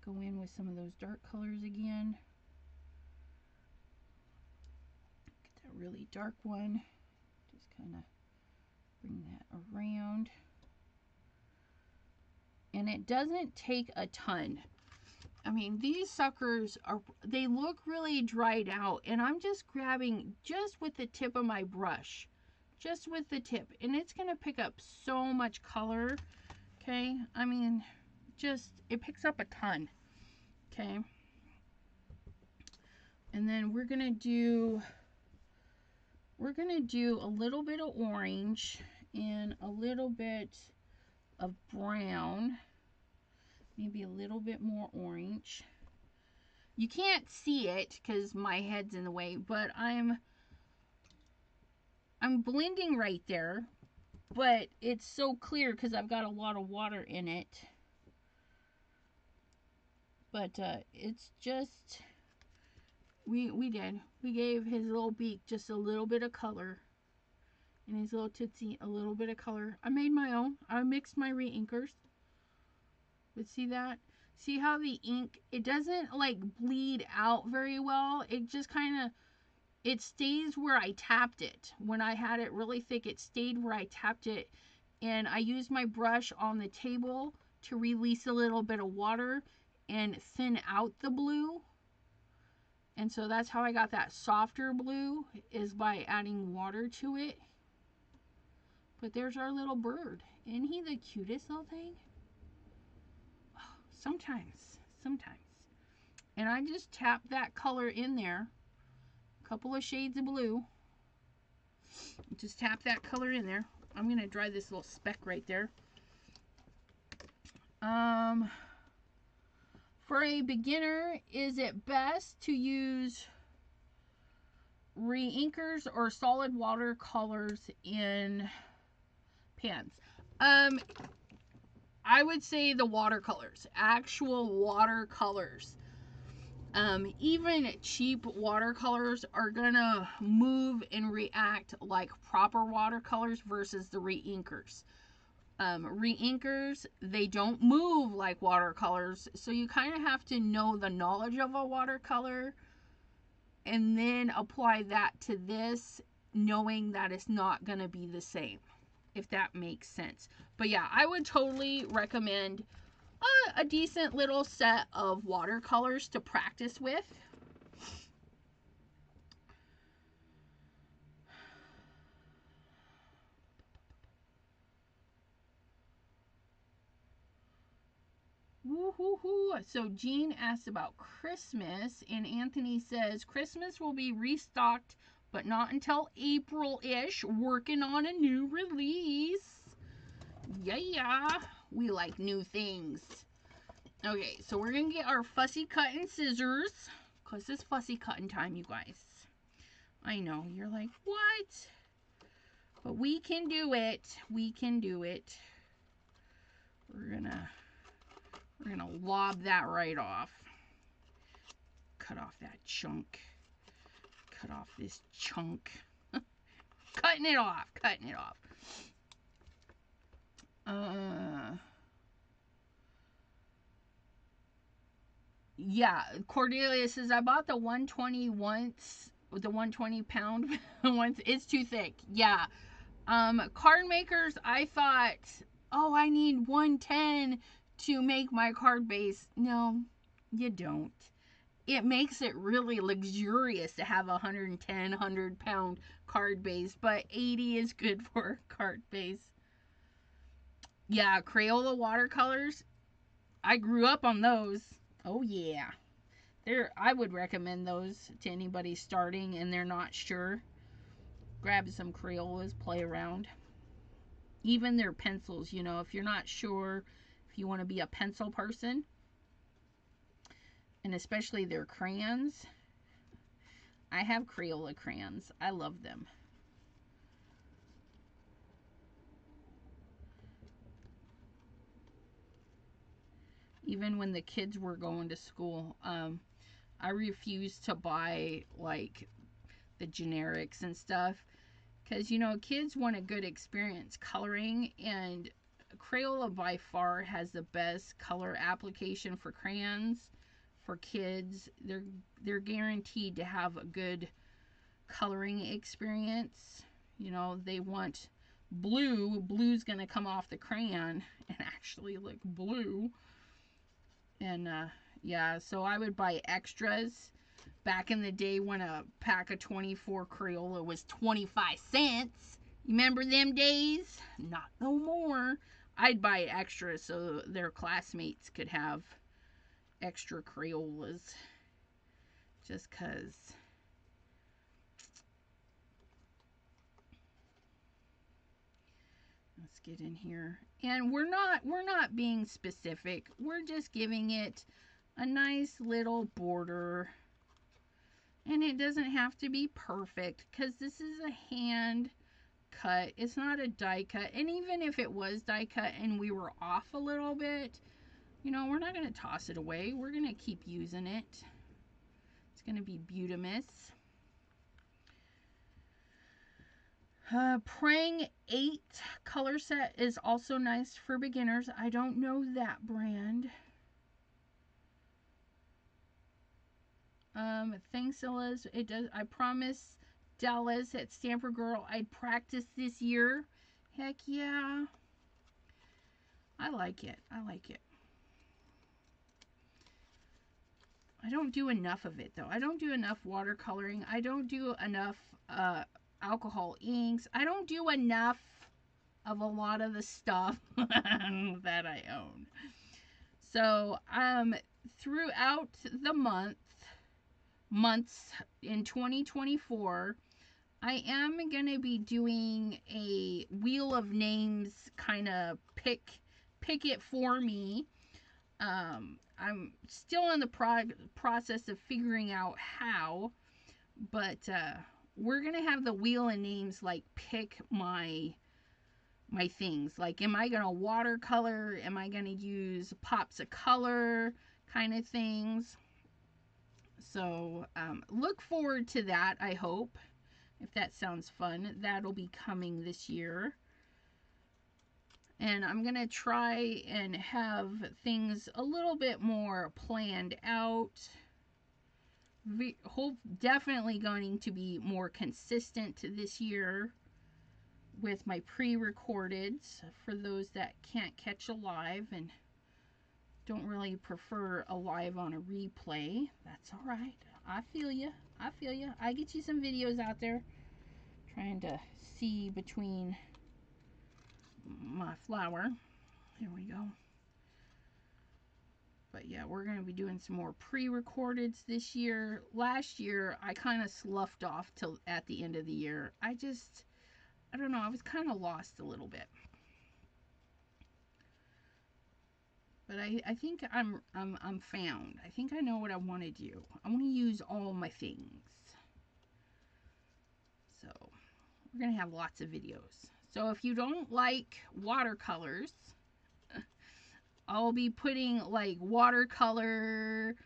Go in with some of those dark colors again. Get that really dark one. Just kind of bring that around. And it doesn't take a ton. I mean, these suckers they look really dried out, and I'm just grabbing just with the tip of my brush, just with the tip, and it's gonna pick up so much color. Okay, I mean, just it picks up a ton. Okay, and then we're gonna do a little bit of orange and a little bit of brown. Maybe a little bit more orange. You can't see it because my head's in the way, but I'm blending right there, but it's so clear because I've got a lot of water in it. But it's just, we gave his little beak just a little bit of color, and his little tootsie a little bit of color. I made my own. I mixed my re-inkers. But see that? See how the ink, it doesn't like bleed out very well. It just kind of, it stays where I tapped it. When I had it really thick, it stayed where I tapped it. And I used my brush on the table to release a little bit of water and thin out the blue. And so that's how I got that softer blue, is by adding water to it. But there's our little bird. Isn't he the cutest little thing? Sometimes. And I just tap that color in there. A couple of shades of blue. Just tap that color in there. I'm going to dry this little speck right there. For a beginner, is it best to use re-inkers or solid watercolors in pens? I would say the watercolors, actual watercolors. Even cheap watercolors are gonna move and react like proper watercolors versus the reinkers. Reinkers, they don't move like watercolors, so you kind of have to know the knowledge of a watercolor and then apply that to this, knowing that it's not going to be the same, if that makes sense. But yeah, I would totally recommend a decent little set of watercolors to practice with. Woo-hoo-hoo. So Jean asked about Christmas, and Anthony says Christmas will be restocked, but not until April-ish. Working on a new release. Yeah, we like new things. Okay, so we're gonna get our fussy cutting scissors, because it's fussy cutting time, you guys. I know, you're like, what? But we can do it. We can do it. We're gonna lob that right off. Cut off that chunk. Cut off this chunk. Cutting it off. Cutting it off. Yeah, Cordelia says, I bought the 120 once, the 120 pound once. It's too thick. Yeah. Card makers, I thought, oh, I need 110 to make my card base. No, you don't. It makes it really luxurious to have a 110, 100 pound card base, but 80 is good for a card base. Yeah, Crayola watercolors. I grew up on those. Oh yeah. I would recommend those to anybody starting and they're not sure. Grab some Crayolas, play around. Even their pencils, you know, if you're not sure if you want to be a pencil person, and especially their crayons. I have Crayola crayons. I love them. Even when the kids were going to school, I refused to buy like the generics and stuff because, you know, kids want a good experience coloring, and Crayola by far has the best color application for crayons for kids. They're guaranteed to have a good coloring experience. You know, they want blue. Blue's gonna come off the crayon and actually look blue. And yeah, so I would buy extras. Back in the day when a pack of 24 Crayola was 25 cents. You remember them days? Not no more. I'd buy extras so their classmates could have extra Crayolas. Just 'cause. Let's get in here. And we're not being specific. We're just giving it a nice little border. And it doesn't have to be perfect because this is a hand cut. It's not a die cut. And even if it was die cut and we were off a little bit, you know, we're not going to toss it away. We're going to keep using it. It's going to be beautimous. Prang 8 color set is also nice for beginners. I don't know that brand. Thanks, Dallas. It does. I promise Dallas at Stanford Girl I'd practice this year. Heck yeah. I like it. I like it. I don't do enough of it though. I don't do enough watercoloring. I don't do enough alcohol inks. I don't do enough of a lot of the stuff that I own. So throughout the months in 2024, I am going to be doing a wheel of names kind of pick it for me. I'm still in the process of figuring out how, but we're going to have the wheel of names like pick my my things. Like, am I going to watercolor? Am I going to use pops of color kind of things? So look forward to that, I hope. If that sounds fun, that'll be coming this year. And I'm going to try and have things a little bit more planned out. Definitely going to be more consistent this year with my pre-recordeds for those that can't catch a live and don't really prefer a live on a replay. That's all right. I feel you. I feel you. I get you some videos out there. Trying to see between my flower. There we go. But yeah, we're going to be doing some more pre-recordeds this year. Last year, I kind of sloughed off till at the end of the year. I don't know, I was kind of lost a little bit. But I think I'm found. I think I know what I want to do. I want to use all my things. So we're going to have lots of videos. So if you don't like watercolors, I'll be putting like watercolor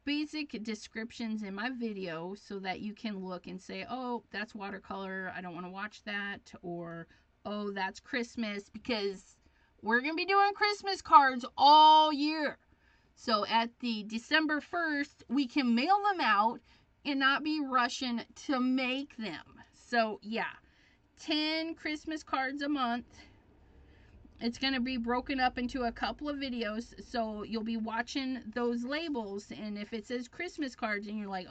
basic descriptions in my video so that you can look and say, oh, that's watercolor, I don't want to watch that, or oh, that's Christmas, because we're going to be doing Christmas cards all year. So at the December 1st, we can mail them out and not be rushing to make them. So yeah, 10 Christmas cards a month. It's going to be broken up into a couple of videos, so you'll be watching those labels, and if it says Christmas cards and you're like,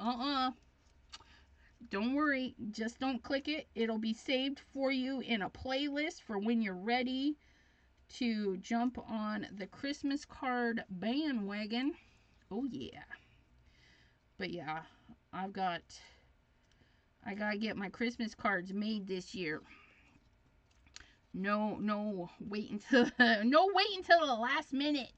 don't worry, just don't click it. It'll be saved for you in a playlist for when you're ready to jump on the Christmas card bandwagon. Oh yeah. But yeah, I gotta get my Christmas cards made this year. No wait until the last minute.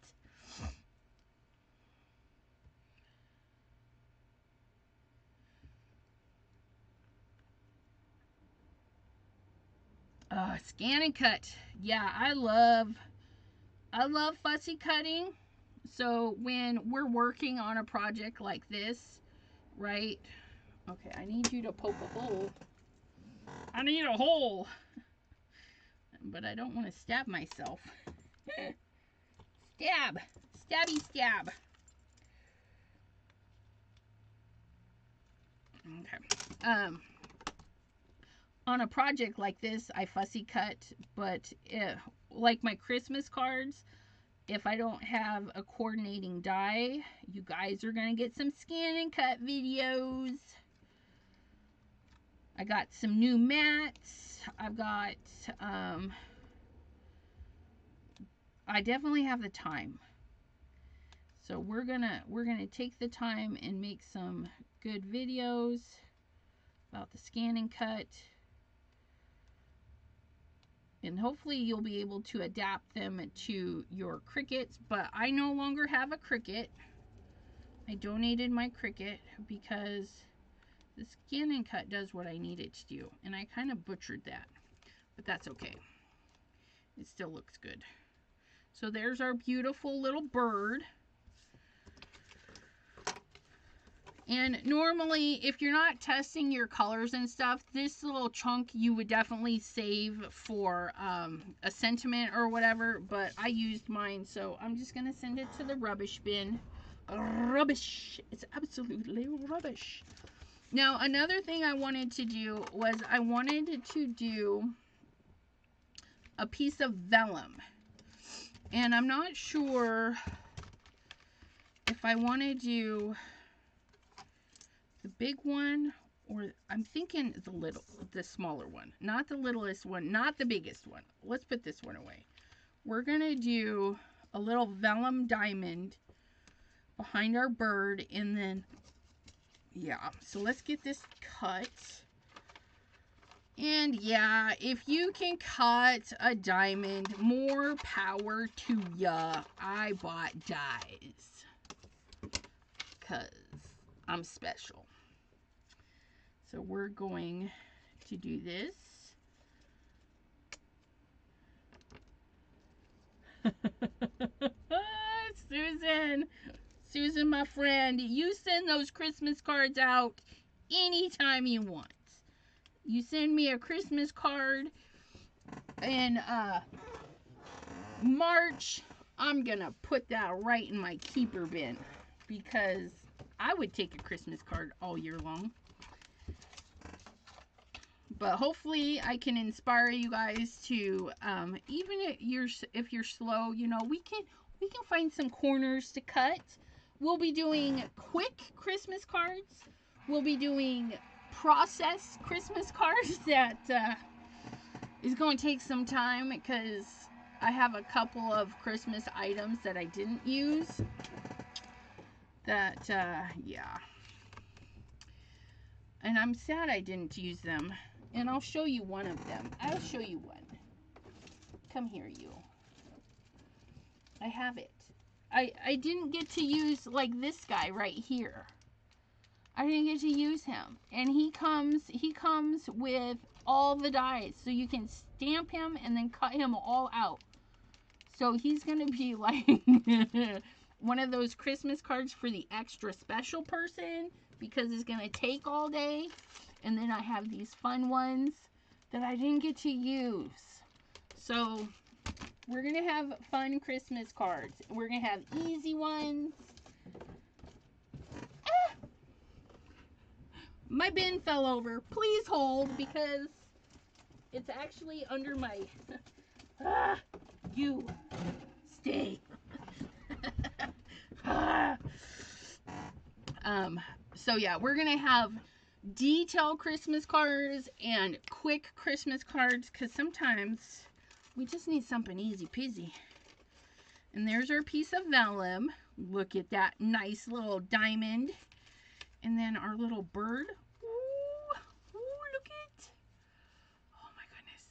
Scan and cut. Yeah, I love fussy cutting. So when we're working on a project like this, right? Okay, I need you to poke a hole. I need a hole. But I don't want to stab myself. Stab. Stabby stab. Okay. On a project like this, I fussy cut, but like my Christmas cards, if I don't have a coordinating die, you guys are going to get some scan and cut videos. I got some new mats. I've got, I definitely have the time. So we're gonna take the time and make some good videos about the scan and cut. And hopefully you'll be able to adapt them to your Cricuts, but I no longer have a Cricut. I donated my Cricut because the scan and cut does what I need it to do, and I kind of butchered that, but that's okay. It still looks good. So there's our beautiful little bird. And normally, if you're not testing your colors and stuff, this little chunk you would definitely save for a sentiment or whatever, but I used mine, so I'm just going to send it to the rubbish bin. Rubbish. It's absolutely rubbish. Now, another thing I wanted to do was I wanted to do a piece of vellum. And I'm not sure if I want to do the big one, or I'm thinking the smaller one. Not the littlest one, not the biggest one. Let's put this one away. We're going to do a little vellum diamond behind our bird, and then, yeah. So let's get this cut. And yeah, if you can cut a diamond, more power to ya. I bought dies, 'cause I'm special. So we're going to do this. Susan, Susan, my friend, you send those Christmas cards out anytime you want. You send me a Christmas card in March, I'm gonna put that right in my keeper bin because I would take a Christmas card all year long. But hopefully I can inspire you guys to even if you're slow, you know, we can find some corners to cut. We'll be doing quick Christmas cards. We'll be doing processed Christmas cards that is going to take some time because I have a couple of Christmas items that I didn't use. That yeah. And I'm sad I didn't use them. And I'll show you one of them. I'll show you one. Come here, you. I have it. I didn't get to use, like, this guy right here. I didn't get to use him. And he comes with all the dies. So you can stamp him and then cut him all out. So he's going to be like one of those Christmas cards for the extra special person because it's going to take all day. And then I have these fun ones that I didn't get to use. So we're going to have fun Christmas cards. We're going to have easy ones. My bin fell over. Please hold because it's actually under my... you stay. So yeah, we're going to have detail Christmas cards and quick Christmas cards because sometimes we just need something easy peasy. And there's our piece of vellum. Look at that nice little diamond. And then our little bird. Ooh, look it. Oh my goodness.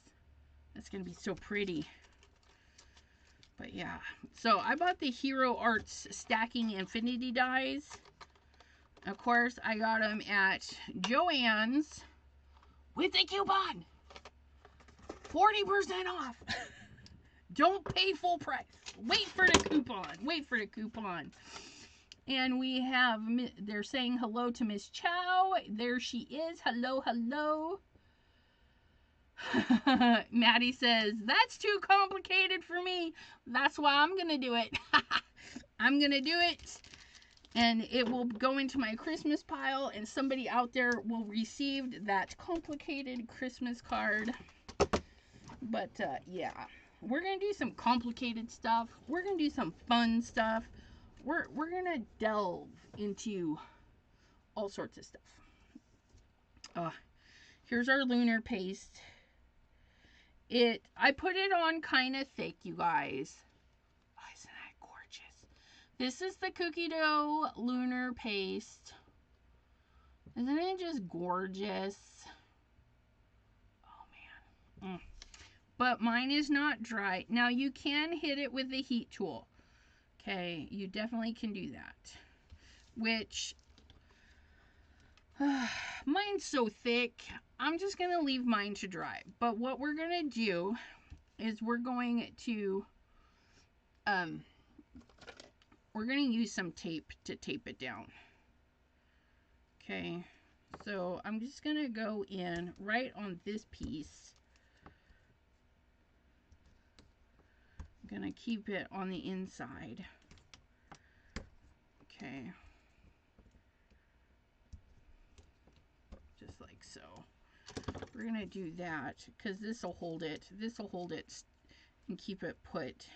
That's going to be so pretty. But yeah. So I bought the Hero Arts Stacking Infinity dies. Of course, I got them at Joann's with a coupon. 40% off. Don't pay full price. Wait for the coupon. Wait for the coupon. And we have, they're saying hello to Miss Chow. There she is. Hello, hello. Maddie says, that's too complicated for me. That's why I'm going to do it. I'm going to do it. And it will go into my Christmas pile. And somebody out there will receive that complicated Christmas card. But, yeah. We're going to do some complicated stuff. We're going to do some fun stuff. We're going to delve into all sorts of stuff. Here's our lunar paste. I put it on kind of thick, you guys. Oh, isn't that gorgeous? This is the cookie dough lunar paste. Isn't it just gorgeous? Oh, man. But mine is not dry. Now, you can hit it with the heat tool. Okay, you definitely can do that. Which, mine's so thick, I'm just going to leave mine to dry. But what we're going to do is we're going to use some tape to tape it down. Okay, so I'm just going to go in right on this piece. I'm going to keep it on the inside. Okay. Just like so. We're going to do that because this will hold it. This will hold it and keep it put.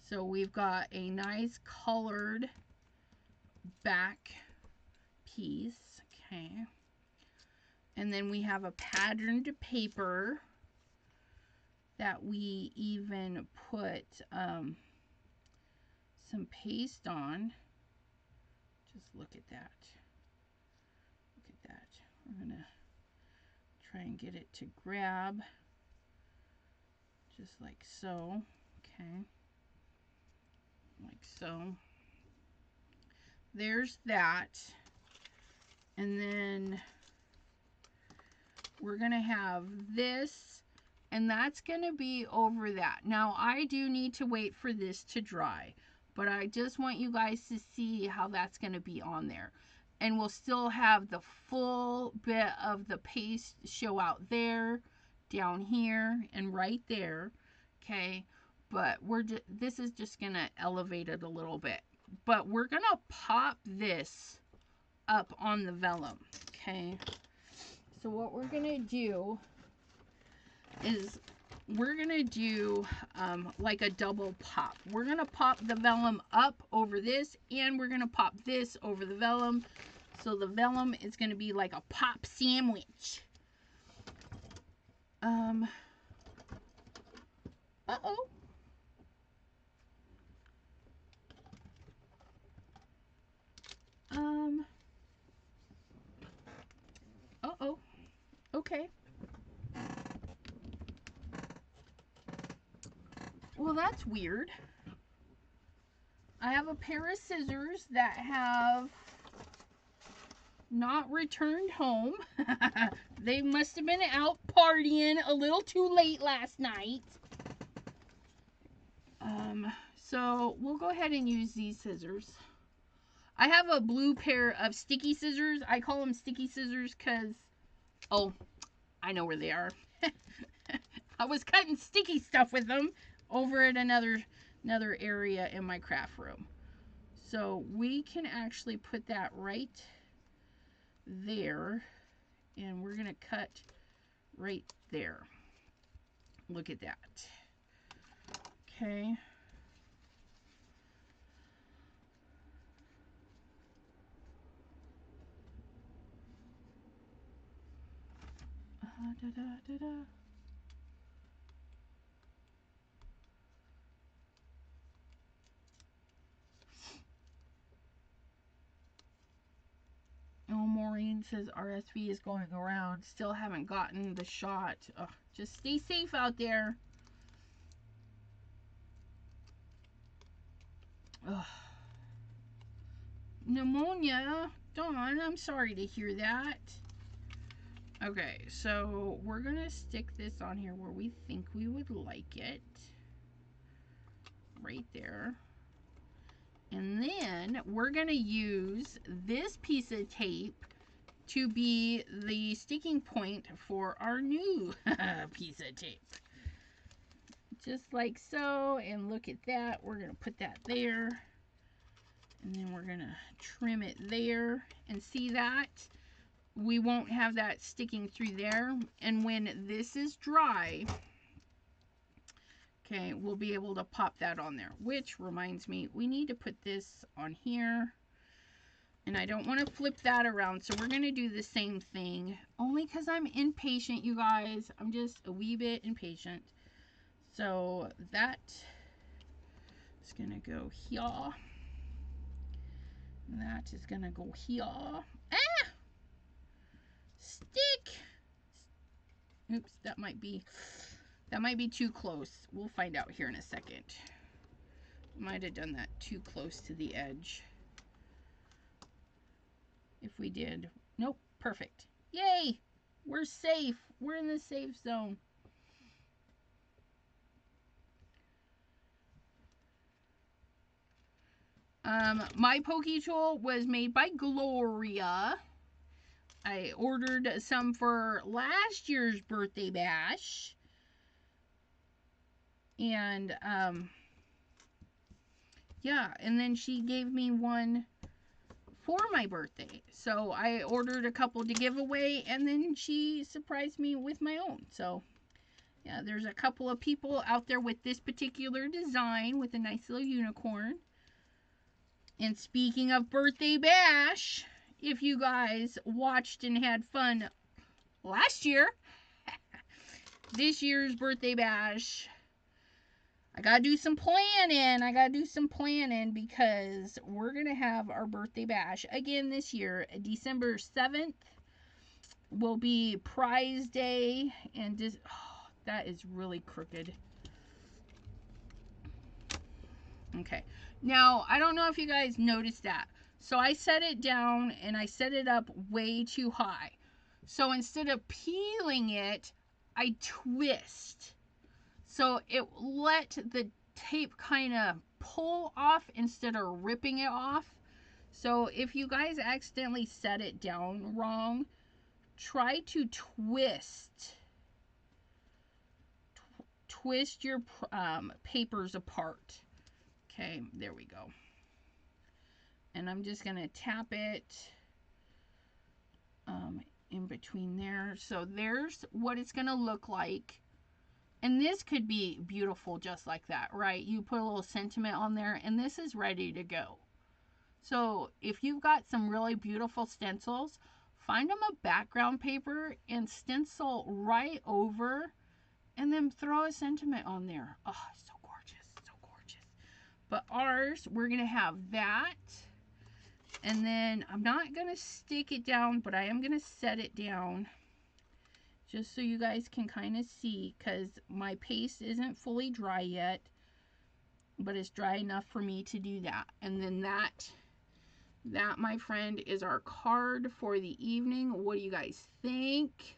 So we've got a nice colored back piece. Okay. And then we have a patterned paper that we even put some paste on. Just look at that. Look at that. We're going to try and get it to grab. Just like so. Okay. Like so. There's that. And then we're going to have this And that's going to be over that. Now, I do need to wait for this to dry, but I just want you guys to see how that's going to be on there. And we'll still have the full bit of the paste show out there, down here, and right there. Okay, but this is just going to elevate it a little bit. But we're going to pop this up on the vellum. Okay, so what we're going to do is we're going to do like a double pop. We're going to pop the vellum up over this, and we're going to pop this over the vellum. So the vellum is going to be like a pop sandwich. Uh-oh. Uh-oh. Okay. Well, that's weird. I have a pair of scissors that have not returned home. They must have been out partying a little too late last night. So we'll go ahead and use these scissors. I have a blue pair of sticky scissors. I call them sticky scissors because, oh, I know where they are. I was cutting sticky stuff with them over at another area in my craft room. So we can actually put that right there, and we're gonna cut right there. Look at that. Okay. Oh, Maureen says RSV is going around. Still haven't gotten the shot. Ugh, just stay safe out there. Ugh. Pneumonia. Dawn, I'm sorry to hear that. Okay, so we're going to stick this on here where we think we would like it. Right there. And then we're going to use this piece of tape to be the sticking point for our new piece of tape. Just like so. And look at that. We're going to put that there. And then we're going to trim it there. And see that? We won't have that sticking through there. And when this is dry, okay, we'll be able to pop that on there. Which reminds me, we need to put this on here. And I don't want to flip that around. So we're going to do the same thing. Only because I'm impatient, you guys. I'm just a wee bit impatient. So that is going to go here. And that is going to go here. Ah! Stick! Oops, that might be too close. We'll find out here in a second. Might have done that too close to the edge. If we did. Nope, perfect. Yay! We're safe. We're in the safe zone. My pokey tool was made by Gloria. I ordered some for last year's birthday bash. And, yeah, and then she gave me one for my birthday. So I ordered a couple to give away, and then she surprised me with my own. So, yeah, there's a couple of people out there with this particular design with a nice little unicorn. And speaking of birthday bash, if you guys watched and had fun last year, this year's birthday bash, I gotta do some planning. Because we're gonna have our birthday bash again this year. December 7th will be prize day, and that is really crooked. Okay, now I don't know if you guys noticed that. So I set it down and I set it up way too high. So instead of peeling it, I twist. So it let the tape kind of pull off instead of ripping it off. So if you guys accidentally set it down wrong, try to twist your papers apart. Okay, there we go. And I'm just going to tap it in between there. So there's what it's going to look like. And this could be beautiful just like that, right? You put a little sentiment on there, and this is ready to go. So if you've got some really beautiful stencils, find them a background paper and stencil right over, and then throw a sentiment on there. Oh, so gorgeous, so gorgeous. But ours, we're going to have that. And then I'm not going to stick it down, but I am going to set it down just so you guys can kind of see, because my paste isn't fully dry yet, but it's dry enough for me to do that. And then that, my friend, is our card for the evening. What do you guys think?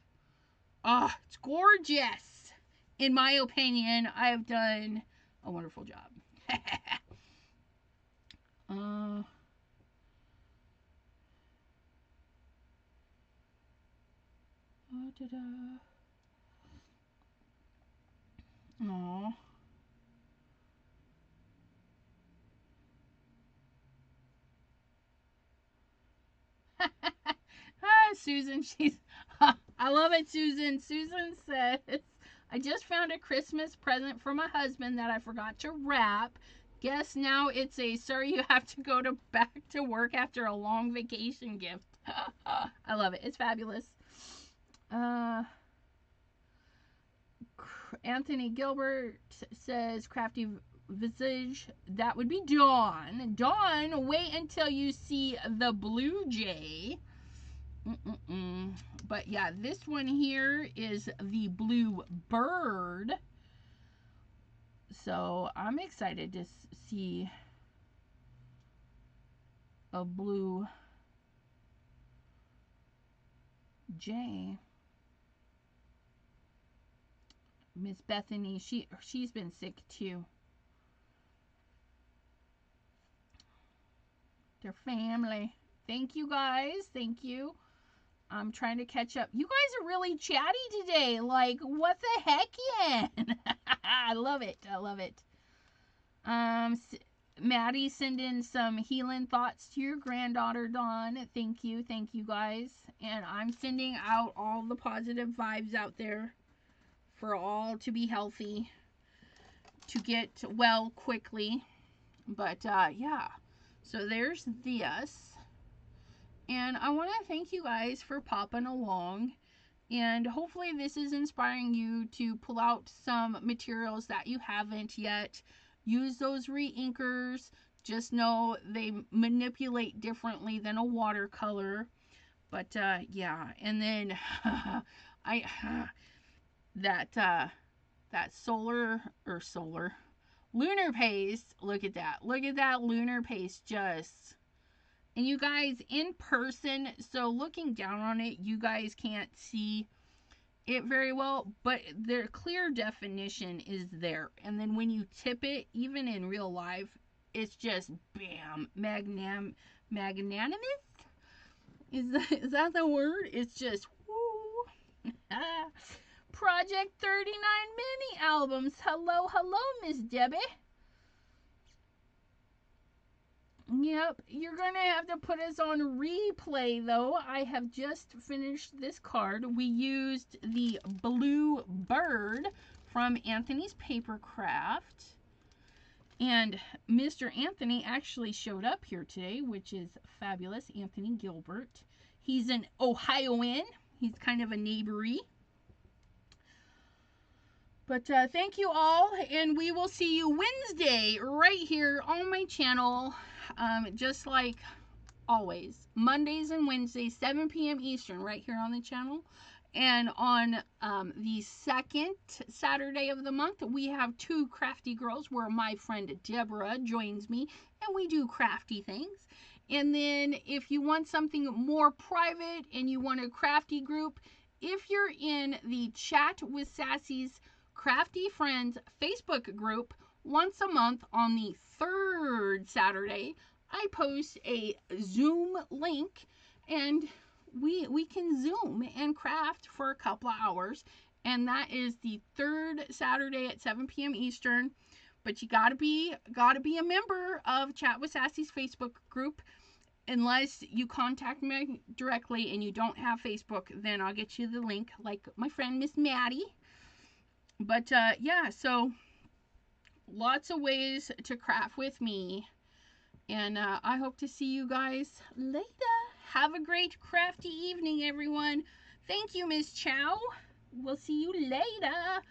Oh, it's gorgeous. In my opinion, I have done a wonderful job. Aww. Susan, I love it, Susan. Susan says, I just found a Christmas present for my husband that I forgot to wrap. Guess now it's a sorry you have to go back to work after a long vacation gift. I love it. It's fabulous. Anthony Gilbert says, crafty visage. That would be Dawn. Dawn, wait until you see the blue jay. But yeah, this one here is the blue bird. So I'm excited to see a blue jay. Miss Bethany, she's been sick too. Their family. Thank you guys. Thank you. I'm trying to catch up. You guys are really chatty today. Like, what the heck, Ian? I love it. I love it. Maddie, send in some healing thoughts to your granddaughter, Dawn. Thank you. Thank you, guys. And I'm sending out all the positive vibes out there for all to be healthy, to get well quickly. But, yeah. So there's this. And I want to thank you guys for popping along. And hopefully this is inspiring you to pull out some materials that you haven't yet. Use those re-inkers. Just know they manipulate differently than a watercolor. But, yeah. And then, that lunar paste. Look at that. Look at that lunar paste just... And you guys, in person, so looking down on it, you guys can't see it very well, but their clear definition is there. And then when you tip it, even in real life, it's just bam, magnanimous? Is that the word? It's just woo. Project 39 mini albums. Hello, Miss Debbie. Yep, you're going to have to put us on replay, though. I have just finished this card. We used the blue bird from Anthony's Papercraft. And Mr. Anthony actually showed up here today, which is fabulous. Anthony Gilbert. He's an Ohioan. He's kind of a neighbory. But thank you all, and we will see you Wednesday right here on my channel. Just like always, Mondays and Wednesdays, 7 p.m. Eastern, right here on the channel. And on the second Saturday of the month, we have Two Crafty Girls, where my friend Deborah joins me, and we do crafty things. And then if you want something more private and you want a crafty group, if you're in the Chat with Sassy's Crafty Friends Facebook group, once a month on the third Saturday, I post a Zoom link, and we can Zoom and craft for a couple of hours. And that is the third Saturday at 7 p.m. Eastern. But you gotta be a member of Chat with Sassy's Facebook group. Unless you contact me directly and you don't have Facebook, then I'll get you the link, like my friend Miss Maddie. But yeah, so lots of ways to craft with me. And I hope to see you guys later. Have a great crafty evening, everyone. Thank you, Miss Chow. We'll see you later.